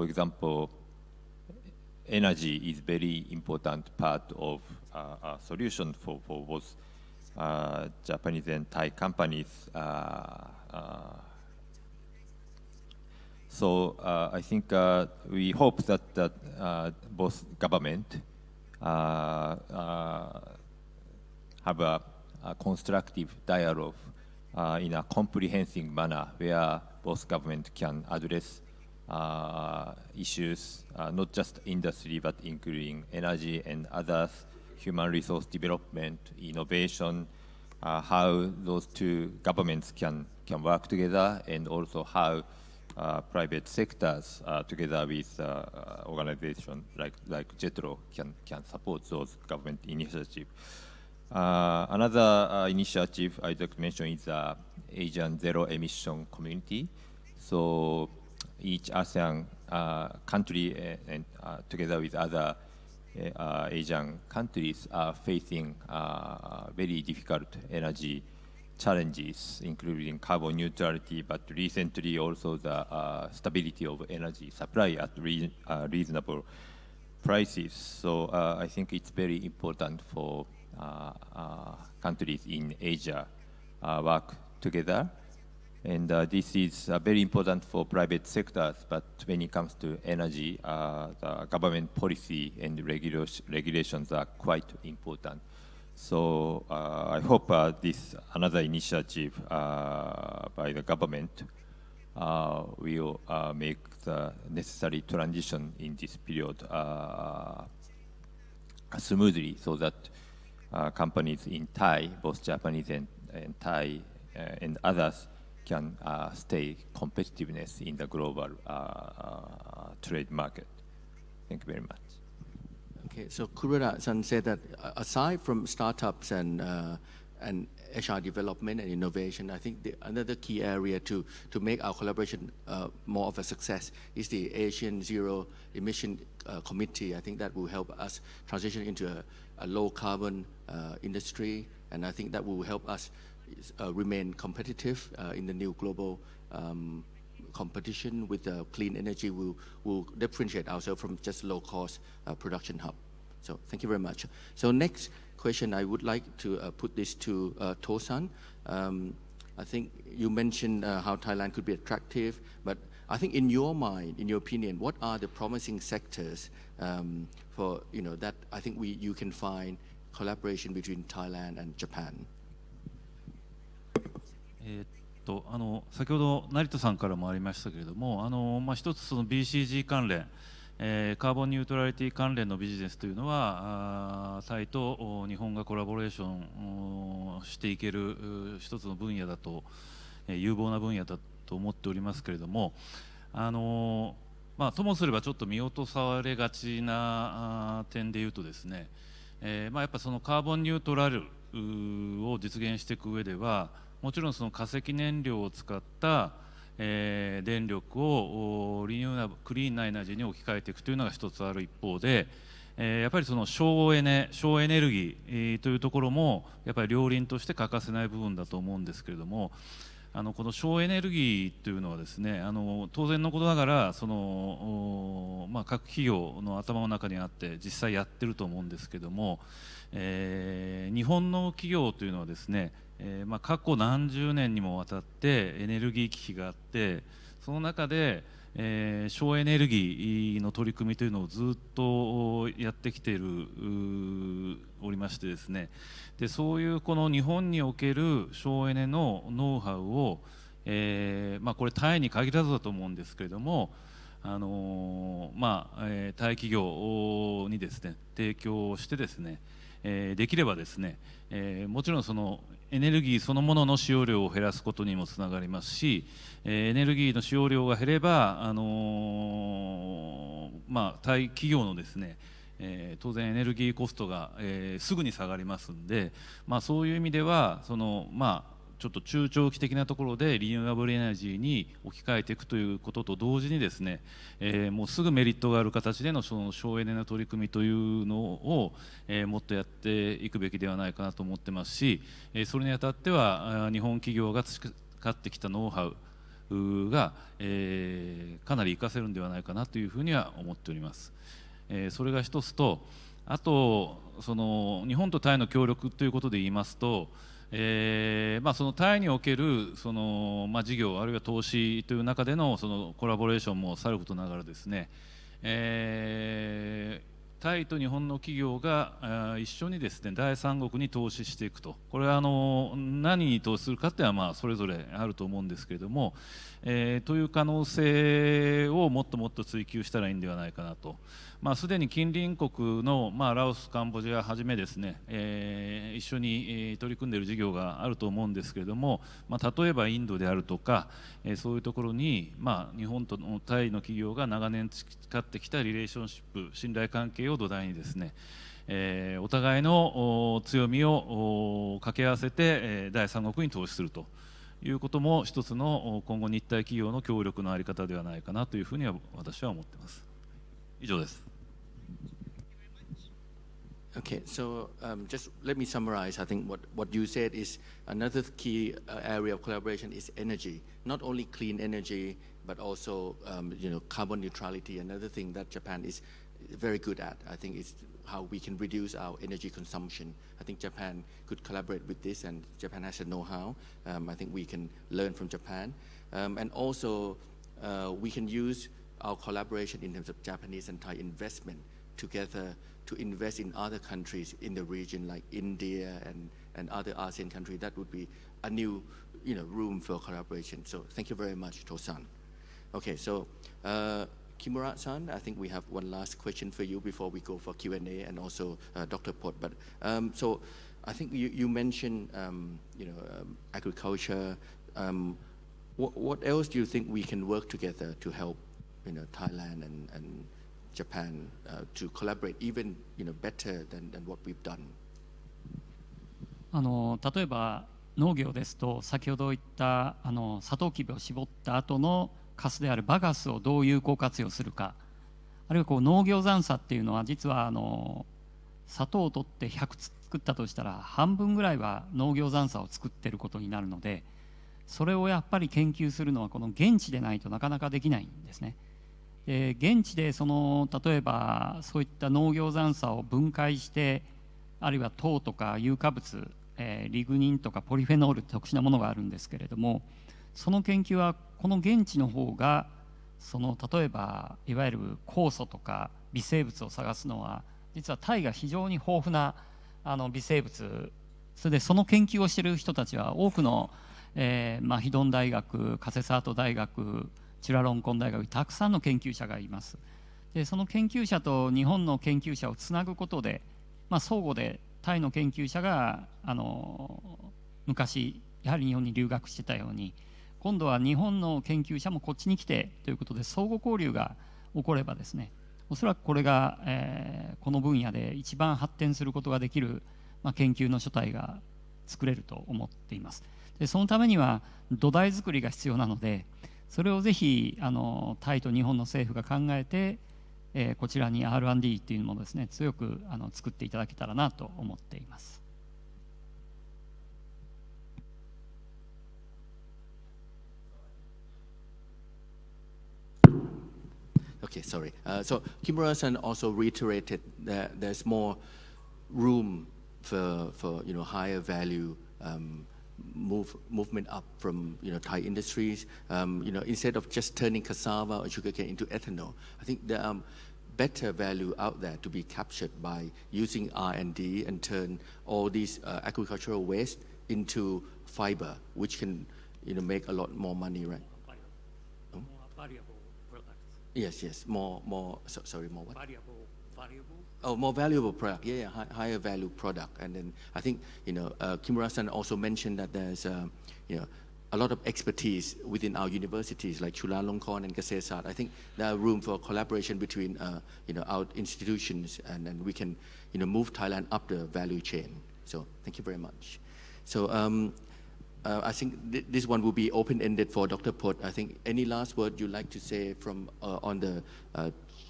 example, energy is very important part of a solution for both Japanese and Thai companies. So I think we hope that both government have a constructive dialogue in a comprehensive manner where both government can address issues, not just industry, but including energy and others, human resource development, innovation, how those two governments can work together, and also how private sectors together with organizations like JETRO can support those government initiatives. Another initiative I'd like to mention is the Asian Zero Emission Community. So each ASEAN country and together with other Asian countries are facing very difficult energy challenges, including carbon neutrality, but recently also the stability of energy supply at reasonable prices. So I think it's very important for countries in Asia work together. And this is very important for private sectors, but when it comes to energy, the government policy and regulations are quite important. So I hope this another initiative by the government will make the necessary transition in this period smoothly, so that companies in Thai, both Japanese and Thai and others, can stay competitiveness in the global trade market. Thank you very much. Okay, so Kurada-san said that aside from startups and HR development and innovation, I think another key area to make our collaboration more of a success is the Asian Zero Emission Committee. I think that will help us transition into a low carbon industry, and I think that will help us remain competitive in the new global competition with clean energy. Will differentiate ourselves from just low cost production hub. So thank you very much. So next question, I would like to put this to To-san. I think you mentioned how Thailand could be attractive, but I think in your mind, in your opinion, what are the promising sectors for that I think you can find collaboration between Thailand and Japan? 先ほど成田さんからもありましたけれども、一つその BCG 関連、カーボンニュートラリティ関連のビジネスというのはタイと日本がコラボレーションしていける一つの分野だと、有望な分野だと思っておりますけれども、ともすればちょっと見落とされがちな点でいうとですね、やっぱそのカーボンニュートラルを実現していく上では、もちろんその化石燃料を使った、電力をクリーンなエナジーに置き換えていくというのが一つある一方で、やっぱりその省エネルギー、というところもやっぱり両輪として欠かせない部分だと思うんですけれども、この省エネルギーというのはですね、当然のことながらその、各企業の頭の中にあって実際やってると思うんですけども、日本の企業というのはですね、過去何十年にもわたってエネルギー危機があって、その中で、省エネルギーの取り組みというのをずっとやってきておりましてですね、でそういうこの日本における省エネのノウハウを、これタイに限らずだと思うんですけれども、タイ企業にですね提供してですね、できればですね、もちろんそのエネルギーそのものの使用量を減らすことにもつながりますし、エネルギーの使用量が減れば、タイ企業のですね、当然エネルギーコストが、すぐに下がりますんで、そういう意味ではそのちょっと中長期的なところでリニューアブルエナジーに置き換えていくということと同時にですね、もうすぐメリットがある形でのその省エネの取り組みというのを、もっとやっていくべきではないかなと思ってますし、それにあたっては日本企業が培ってきたノウハウが、かなり活かせるんではないかなというふうには思っております。それが一つと、あとその日本とタイの協力ということで言いますと、そのタイにおけるその、事業あるいは投資という中でのそのコラボレーションもさることながらですね、タイと日本の企業が一緒にですね第三国に投資していくと、これは何に投資するかっていうのはそれぞれあると思うんですけれども、という可能性をもっともっと追求したらいいんではないかなと。すでに近隣国の、ラオス、カンボジアはじめですね、一緒に取り組んでいる事業があると思うんですけれども、例えばインドであるとか、そういうところに、日本とタイの企業が長年培ってきたリレーションシップ、信頼関係を土台にですね、お互いの強みを掛け合わせて第三国に投資するということも一つの今後日タイ企業の協力の在り方ではないかなというふうには私は思っています。以上です。Okay, so just let me summarize. I think what you said is another key area of collaboration is energy. Not only clean energy, but also carbon neutrality. Another thing that Japan is very good at, I think, is how we can reduce our energy consumption. I think Japan could collaborate with this, and Japan has a know-how. I think we can learn from Japan, and also we can use our collaboration in terms of Japanese and Thai investment together to invest in other countries in the region like India and other ASEAN countries. That would be a new room for collaboration. So thank you very much, To-san. Okay, so Kimura-san, I think we have one last question for you before we go for Q&A, and also Dr. Pot. But so I think you mentioned agriculture. What else do you think we can work together to help Thailand and Japan to collaborate even better than what we've done? 例えば農業ですと、先ほど言ったサトウキビを絞った後のカスであるバガスをどう有効活用するか、あるいは農業残差っていうのは実は砂糖を取って100作ったとしたら半分ぐらいは農業残差を作っていることになるので、それをやっぱり研究するのはこの現地でないとなかなかできないんですね。現地で例えばそういった農業残差を分解して、あるいは糖とか有化物、リグニンとかポリフェノール特殊なものがあるんですけれども、その研究はこの現地の方が例えばいわゆる酵素とか微生物を探すのは実はタイが非常に豊富な微生物、それでその研究をしている人たちは多くの、ヒドン大学、カセサート大学、チュラロンコン大学にたくさんの研究者がいます。でその研究者と日本の研究者をつなぐことで、相互でタイの研究者が昔やはり日本に留学してたように、今度は日本の研究者もこっちに来てということで相互交流が起こればですね、おそらくこれが、この分野で一番発展することができる、研究の書体が作れると思っています。でそのためには土台作りが必要なので、それをぜひタイと日本の政府が考えて、こちらに R&D というものをですね、強く作っていただけたらなと思っています。Okay, sorry. So Kimura-san also reiterated that there's more room for higher value movement up from Thai industries. Instead of just turning cassava or sugarcane into ethanol, I think there are better value out there to be captured by using R&D and turn all these agricultural waste into fiber, which can make a lot more money, right? Yes. More. Sorry, more what? Valuable. Oh, more valuable product. Yeah, higher value product. And then I think Kimura-san also mentioned that there's a lot of expertise within our universities like Chulalongkorn and Kasetsart. I think there are room for collaboration between our institutions, and we can move Thailand up the value chain. So thank you very much. So I think this one will be open-ended for Dr. Pot. I think any last word you'd like to say from on the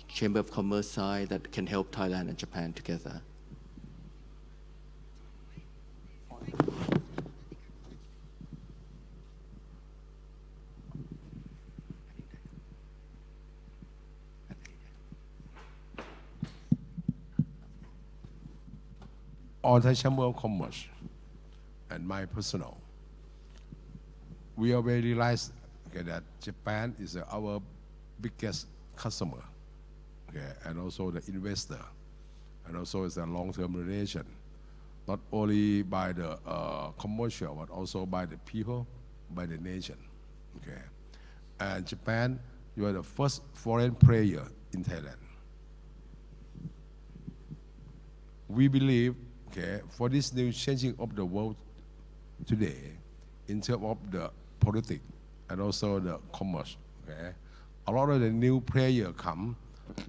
Chamber of Commerce side that can help Thailand and Japan together? On Thai Chamber of Commerce and my personal, we already realized that Japan is our biggest customer, and also the investor, and also it's a long-term relation, not only by the commercial, but also by the people, by the nation. And Japan, you are the first foreign player in Thailand. We believe, for this new changing of the world today, in terms of the politics and also the commerce, a lot of the new players come,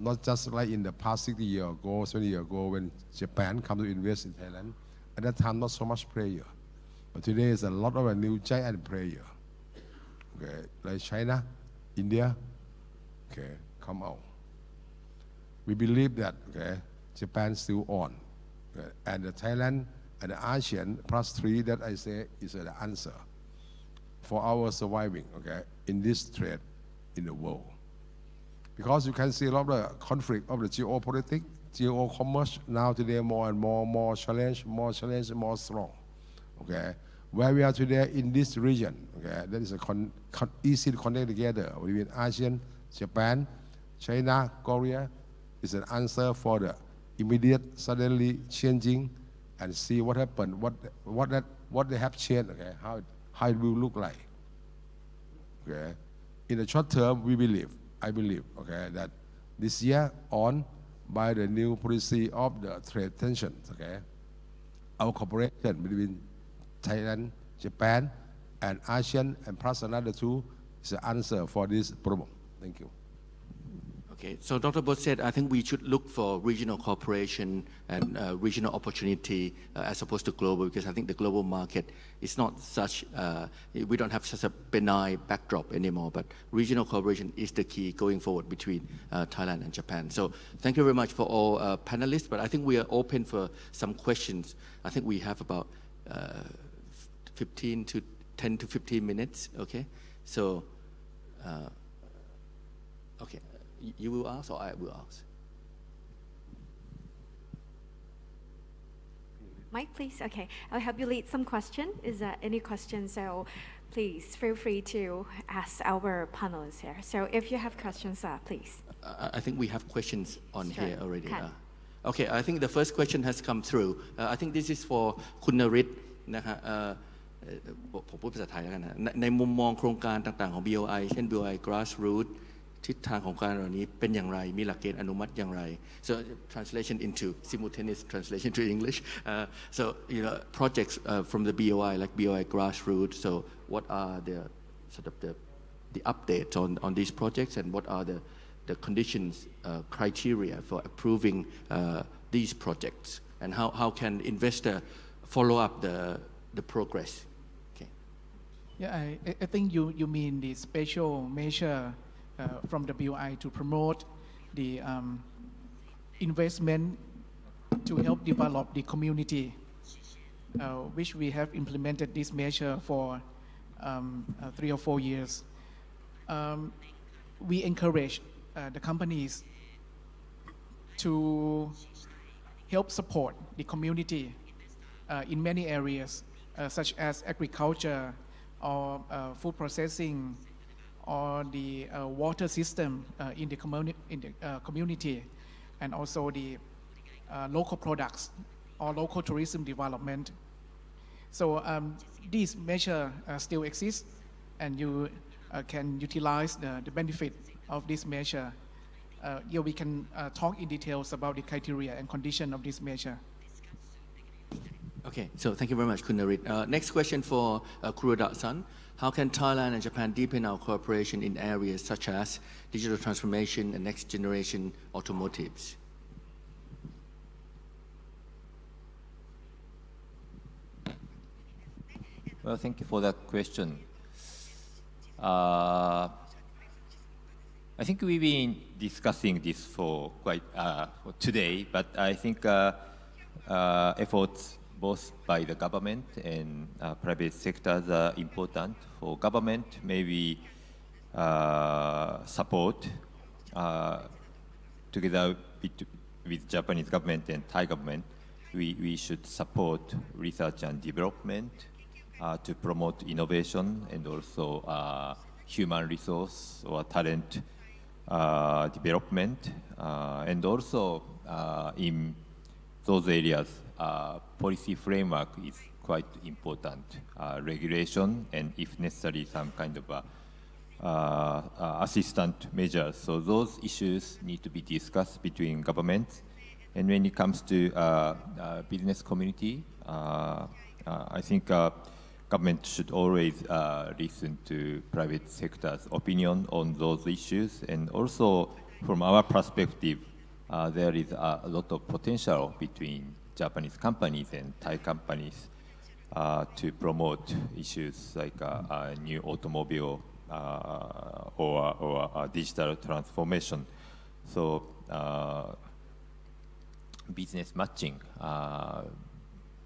not just like in the past 60 years ago, 20 years ago when Japan come to invest in Thailand. At that time, not so much player. But today is a lot of a new giant player. Like China, India, come out. We believe that Japan still on. And the Thailand and the ASEAN plus 3 that I say is the answer for our surviving, okay, in this trade in the world. Because you can see a lot of the conflict of the geopolitics, geo-commerce now today more and more challenge, more strong, okay. Where we are today in this region, okay, that is easy to connect together between ASEAN, Japan, China, Korea, is an answer for the immediate, suddenly changing, and see what happened, what they have changed, okay, how it will look like, okay. In the short term, I believe, okay, that this year on, by the new policy of the trade tensions, okay, our cooperation between Thailand, Japan, and ASEAN, and plus another 2 is the answer for this problem. Thank you. Okay, so Dr. Bose said, I think we should look for regional cooperation and regional opportunity as opposed to global, because I think the global market is not such, we don't have such a benign backdrop anymore, but regional cooperation is the key going forward between Thailand and Japan. So thank you very much for all panelists, but I think we are open for some questions. I think we have about 10 to 15 minutes, okay? So, okay. You will ask or I will ask? Mike, please. Okay, I'll help you lead some question. Is there any questions? So please feel free to ask our panelists here. So if you have questions, please. I think we have questions on Sure. here already. Can. Okay, I think the first question has come through. I think this is for คุณนฤทธิ์นะฮะผมพูดภาษาไทยแล้วกันนะในมุมมองโครงการต่างๆของ BOI เช่น BOI Grassroots ทิศทางของการเหล่านี้เป็นอย่างไรมีหลักเกณฑ์อนุมัติอย่างไร so translation into simultaneous translation to English so you know projects from the BOI like BOI Grassroots so what are the sort of the updates on these projects and what are the conditions criteria for approving these projects and how can investor follow up the progress okay Yeah, I think you mean the special measure from the BOI to promote the investment to help develop the community, which we have implemented this measure for 3 or 4 years. We encourage the companies to help support the community in many areas, such as agriculture or food processing, or the water system in the community, and also the local products or local tourism development. So these measures still exist, and you can utilize the benefit of this measure. Here we can talk in details about the criteria and condition of this measure. Okay, so thank you very much, Kun Narit. Next question for Kuroda-san. How can Thailand and Japan deepen our cooperation in areas such as digital transformation and next generation automotives? Well, thank you for that question. I think we've been discussing this for quite for today, but I think efforts both by the government and private sectors are important. For government, maybe support together with Japanese government and Thai government, we should support research and development to promote innovation and also human resource or talent development, and also in those areas, policy framework is quite important. Regulation and, if necessary, some kind of assistant measures. So those issues need to be discussed between governments. And when it comes to business community, I think government should always listen to private sector's opinion on those issues. And also, from our perspective, there is a lot of potential between Japanese companies and Thai companies to promote issues like new automobile or digital transformation. So business matching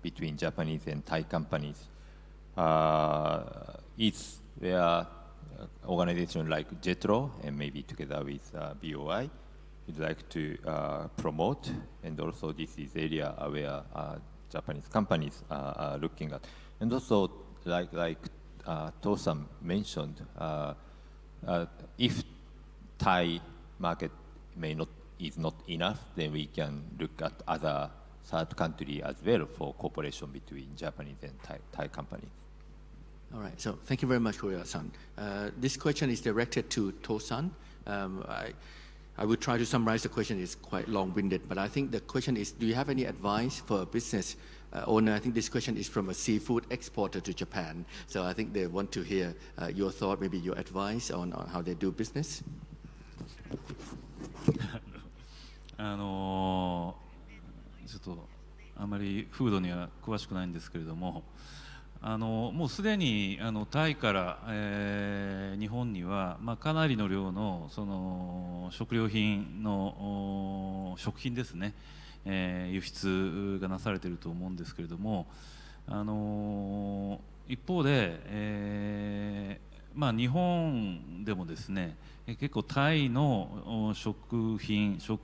between Japanese and Thai companies is where organizations like JETRO and maybe together with BOI would like to promote, and also this is area where Japanese companies are looking at. And also, like Tosan mentioned, if Thai market is not enough, then we can look at other third country as well for cooperation between Japanese and Thai companies. All right, so thank you very much, Korea-san. This question is directed to Tosan. I will try to summarize the question. It's quite long-winded, but I think the question is, do you have any advice for a business owner? I think this question is from a seafood exporter to Japan. So I think they want to hear your thought, maybe your advice on how they do business. ちょっとあまりフードには詳しくないんですけれども、もうすでにタイから、日本には、かなりの量のその食料品の食品ですね、輸出がなされていると思うんですけれども、一方で、日本でもですね、結構タイの食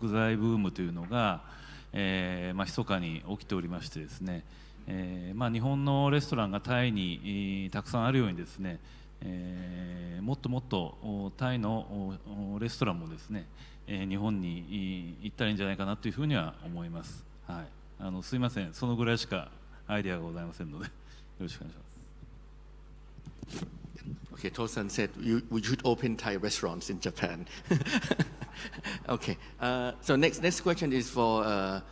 材ブームというのが、密かに起きておりましてですね、日本のレストランがタイにたくさんあるようにですね、もっともっとタイのレストランもですね、日本に行ったらいいんじゃないかなというふうには思います。はい、すいません、そのぐらいしかアイデアがございませんので、よろしくお願いします。Okay, Tosan said we should open Thai restaurants in Japan. Okay, so next question is for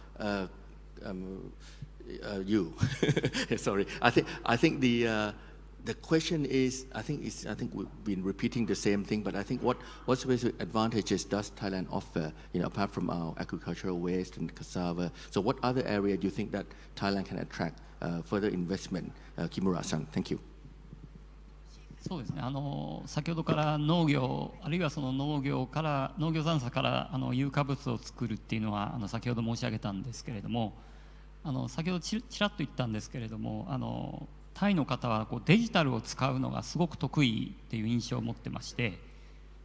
you. Sorry, I think the question is I think we've been repeating the same thing, but I think what specific advantages does Thailand offer? Apart from our agricultural waste and cassava, so what other area do you think that Thailand can attract further investment? Kimura-san, thank you. そうですね、先ほどから農業あるいはその農業残差から有価物を作るっていうのは先ほど申し上げたんですけれども、先ほどちらっと言ったんですけれども、タイの方はデジタルを使うのがすごく得意っていう印象を持ってまして、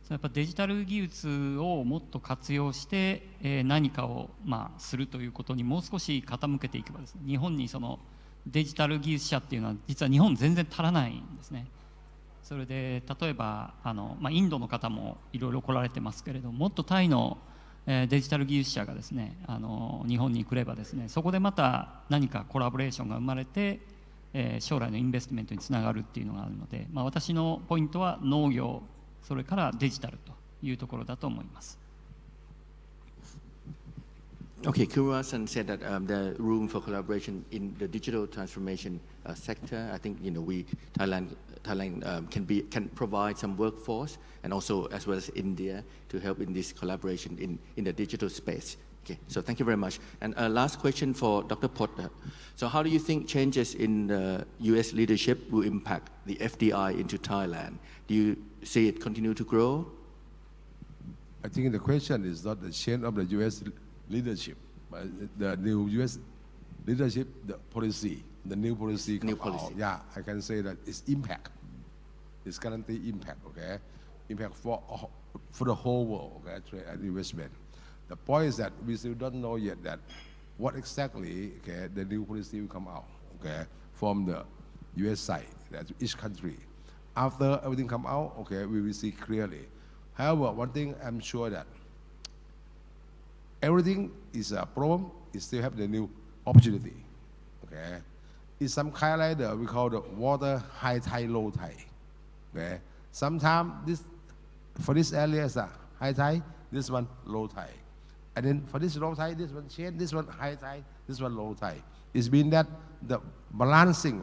やっぱデジタル技術をもっと活用して、何かをするということにもう少し傾けていけばですね、日本にそのデジタル技術者っていうのは実は日本全然足らないんですね。それで例えばインドの方もいろいろ来られてますけれども、もっとタイのデジタル技術者がですね日本に来ればですね、そこでまた何かコラボレーションが生まれて、将来のインベストメントにつながるっていうのがあるので、私のポイントは農業、それからデジタルというところだと思います。Okay, Kimura-san said that there is room for collaboration in the digital transformation sector. I think Thailand can provide some workforce, and also as well as India to help in this collaboration in the digital space. Okay, so thank you very much. And last question for Dr. Pot. So how do you think changes in the U.S. leadership will impact the FDI into Thailand? Do you see it continue to grow? I think the question is not the change of the U.S. leadership, but the new U.S. leadership, the policy, the new policy. Yeah, I can say that it's impact. It's guaranteed impact. Okay, impact for the whole world. Okay, trade and investment. The point is that we still don't know yet that what exactly the new policy will come out. Okay, from the U.S. side, that each country. After everything come out, we will see clearly. However, one thing I'm sure that everything is a problem, it still have the new opportunity. Okay, it's some kind of like we call the water high tide, low tide. Okay, sometimes for this area is a high tide, this one low tide, and then for this low tide, this one change, this one high tide, this one low tide. It's been that the balancing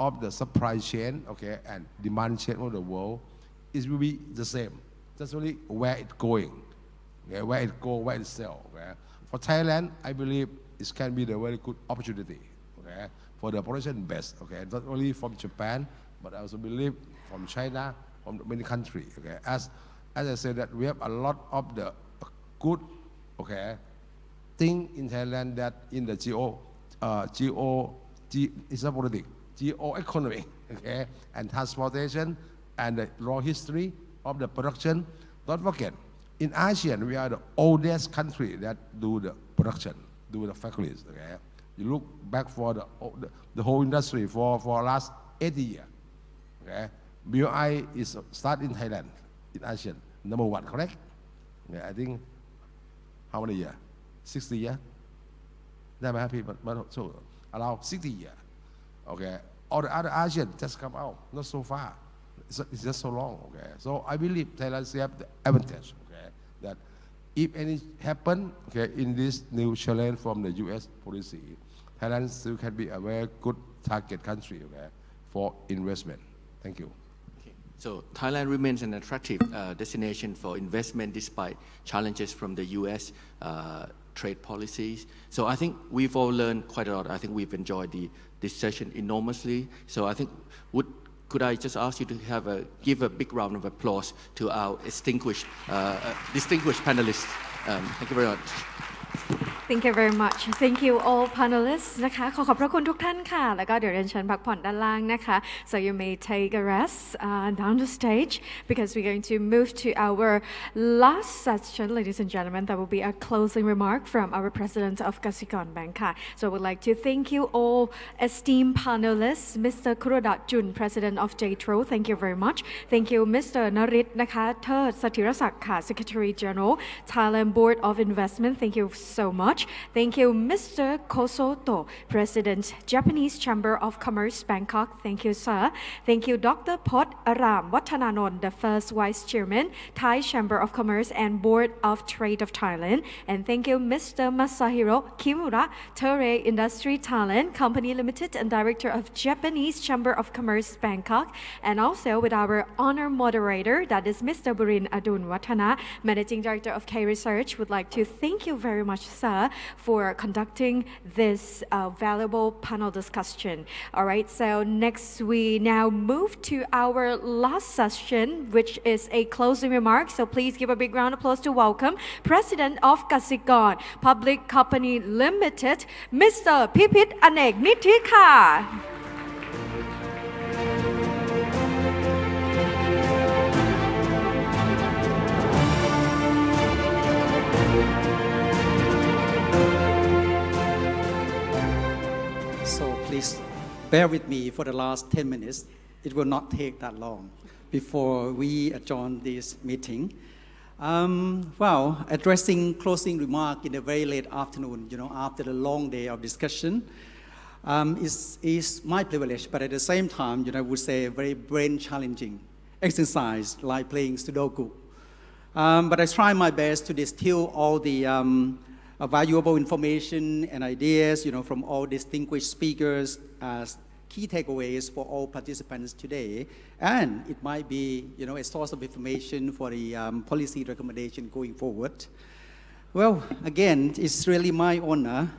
of the supply chain and demand chain of the world will be the same. That's only where it's going. Where it go, where it sell. For Thailand, I believe it can be the very good opportunity for the production base. Not only from Japan, but I also believe from China, from many countries. As I said that we have a lot of the good thing in Thailand that in the it's not politics, geo-economic, okay, and transportation and the long history of the production. Don't forget, in ASEAN, we are the oldest country that do the production, do the factories, okay. You look back for the whole industry for last 80 years, okay. BOI is start in Thailand, in ASEAN, number 1, correct? Yeah, I think, how many years? 60 years? ได้ไหมครับพี่มาสู้ around 60 years, okay. All the other ASEAN just come out, not so far. It's just so long, okay. So I believe Thailand still have the advantage, okay, that if any happen, okay, in this new challenge from the U.S. policy, Thailand still can be a very good target country, okay, for investment. Thank you. So Thailand remains an attractive destination for investment despite challenges from the U.S. Trade policies. So I think we've all learned quite a lot. I think we've enjoyed this session enormously. So I think could I just ask you to give a big round of applause to our distinguished panelists. Thank you very much. Thank you very much. Thank you all panelists นะคะขอบพระคุณทุกท่านค่ะแล้วก็เดี๋ยวเรียนเชิญพักผ่อนด้านล่างนะคะ so you may take a rest down the stage because we're going to move to our last session ladies and gentlemen that will be a closing remark from our president of Kasikorn Bank ค่ะ so I would like to thank you all esteemed panelists Mr. Kurodat Jun president of JTRO thank you very much thank you Mr. Narit นะคะเทิดสถิรศักดิ์ค่ะ Secretary General Thailand Board of Investment thank you so much Thank you, Mr. Kosoto, President, Japanese Chamber of Commerce, Bangkok. Thank you, sir. Thank you, Dr. Pot Aram Wattananon, the first Vice Chairman, Thai Chamber of Commerce and Board of Trade of Thailand. And thank you, Mr. Masahiro Kimura, Ture Industry Thailand Company Limited and Director of Japanese Chamber of Commerce, Bangkok. And also with our honor moderator, that is Mr. Burin Adun Watana, Managing Director of K Research. Would like to thank you very much, sir, for conducting this valuable panel discussion. All right, so next we now move to our last session, which is a closing remark. So please give a big round of applause to welcome President of Kasikorn Public Company Limited, Mr. Pipit Anek Nithika. So please bear with me for the last 10 minutes. It will not take that long before we adjourn this meeting. Addressing closing remark in the very late afternoon, after the long day of discussion, is my privilege, but at the same time, I would say a very brain-challenging exercise like playing Sudoku. But I try my best to distill all the valuable information and ideas, from all distinguished speakers as key takeaways for all participants today. And it might be, a source of information for the policy recommendation going forward. Well, again, it's really my honor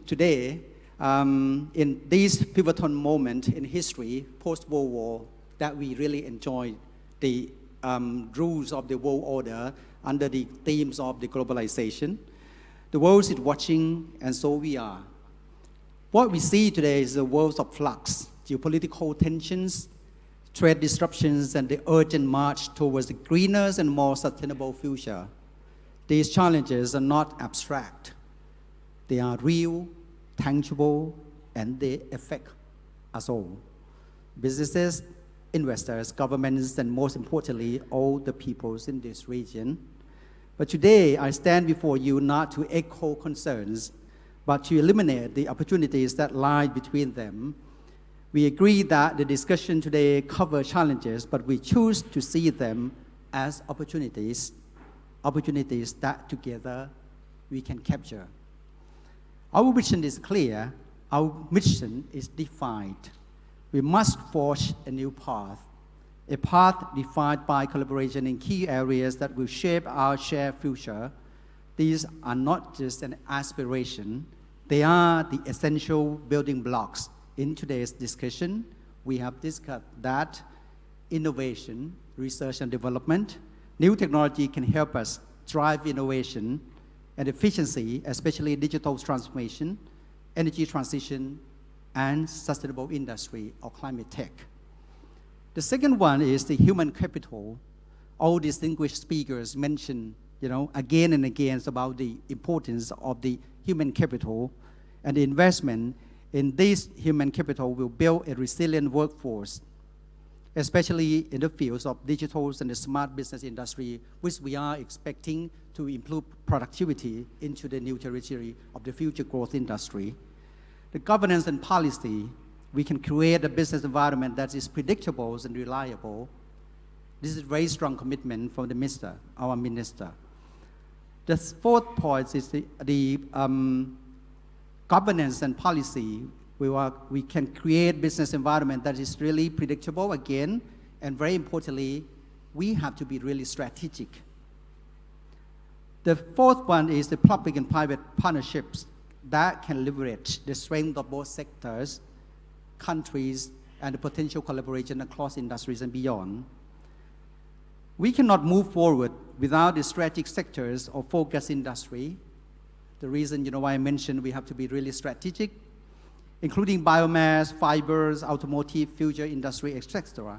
today, in this pivotal moment in history, post-World War, that we really enjoy the rules of the world order under the themes of the globalization. The world is watching, and so we are. What we see today is a world of flux, geopolitical tensions, trade disruptions, and the urgent march towards a greener and more sustainable future. These challenges are not abstract. They are real, tangible, and they affect us all. Businesses, investors, governments, and most importantly, all the peoples in this region. But today, I stand before you not to echo concerns, but to eliminate the opportunities that lie between them. We agree that the discussion today covers challenges, but we choose to see them as opportunities that together we can capture. Our vision is clear, our mission is defined. We must forge a new path, a path defined by collaboration in key areas that will shape our shared future. These are not just an aspiration, they are the essential building blocks. In today's discussion, we have discussed that innovation, research and development, new technology can help us drive innovation and efficiency, especially digital transformation, energy transition, and sustainable industry or climate tech. The second one is the human capital. All distinguished speakers mentioned, again and again about the importance of the human capital, and the investment in this human capital will build a resilient workforce, especially in the fields of digital and the smart business industry, which we are expecting to improve productivity into the new territory of the future growth industry. The governance and policy, we can create a business environment that is predictable and reliable. This is a very strong commitment from our minister. The fourth point is the governance and policy. We can create business environment that is really predictable again, and very importantly, we have to be really strategic. The fourth one is the public and private partnerships that can leverage the strength of both sectors, countries, and the potential collaboration across industries and beyond. We cannot move forward without the strategic sectors or focus industry. The reason, why I mentioned we have to be really strategic, including biomass, fibers, automotive, future industry, etc.,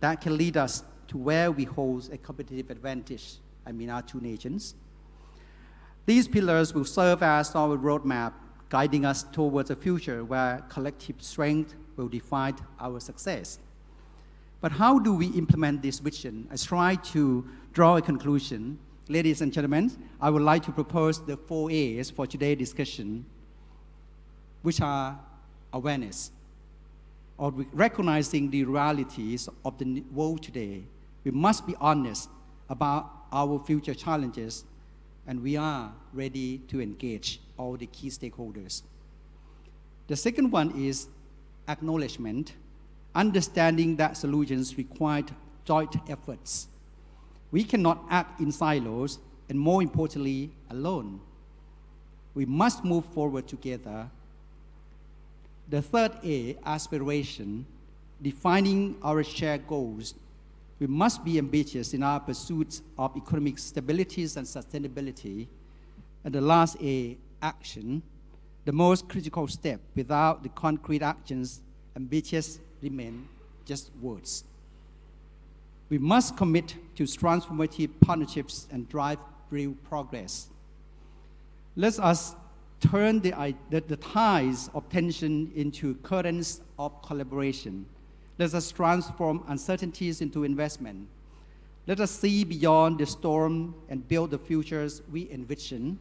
that can lead us to where we hold a competitive advantage, our two nations. These pillars will serve as our roadmap, guiding us towards a future where collective strength will define our success. But how do we implement this vision? I try to draw a conclusion. Ladies and gentlemen, I would like to propose the 4 A's for today's discussion, which are awareness, or recognizing the realities of the world today. We must be honest about our future challenges, and we are ready to engage all the key stakeholders. The second one is acknowledgement, understanding that solutions require joint efforts. We cannot act in silos, and more importantly, alone. We must move forward together. The third A, aspiration, defining our shared goals. We must be ambitious in our pursuit of economic stability and sustainability. And the last A, action, the most critical step. Without the concrete actions, ambitious remain just words. We must commit to transformative partnerships and drive real progress. Let us turn the ties of tension into currents of collaboration. Let us transform uncertainties into investment. Let us see beyond the storm and build the futures we envision,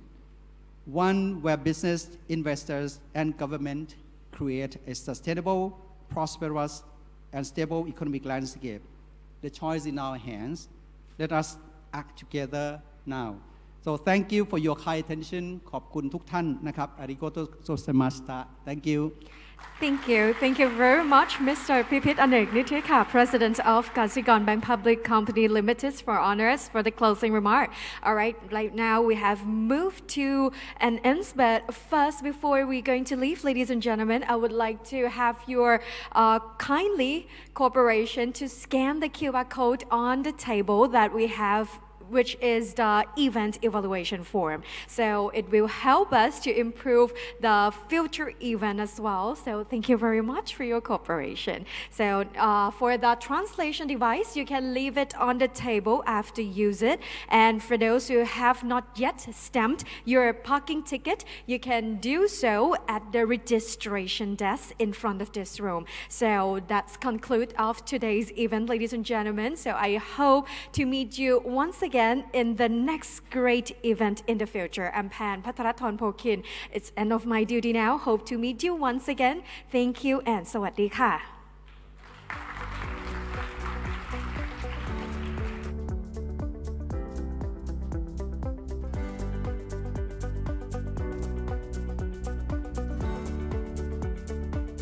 one where business, investors, and government create a sustainable, prosperous, and stable economic landscape. The choice in our hands. Let us act together now. So thank you for your kind attention. ขอบคุณทุกท่านนะครับ Arigato gozaimashita. Thank you. Thank you. Thank you very much, Mr. Pipit Aneknitika, President of Kasikorn Bank Public Company Limited, for honors for the closing remark. All right, right now we have moved to an end, but first, before we're going to leave, ladies and gentlemen, I would like to have your kindly cooperation to scan the QR code on the table that we have, which is the event evaluation form. So it will help us to improve the future event as well. So thank you very much for your cooperation. So for the translation device, you can leave it on the table after you use it. And for those who have not yet stamped your parking ticket, you can do so at the registration desk in front of this room. So that's conclude of today's event, ladies and gentlemen. So I hope to meet you once again in the next great event in the future. I'm Pan Patharathon Pokin. It's end of my duty now. Hope to meet you once again. Thank you and สวัสดีค่ะ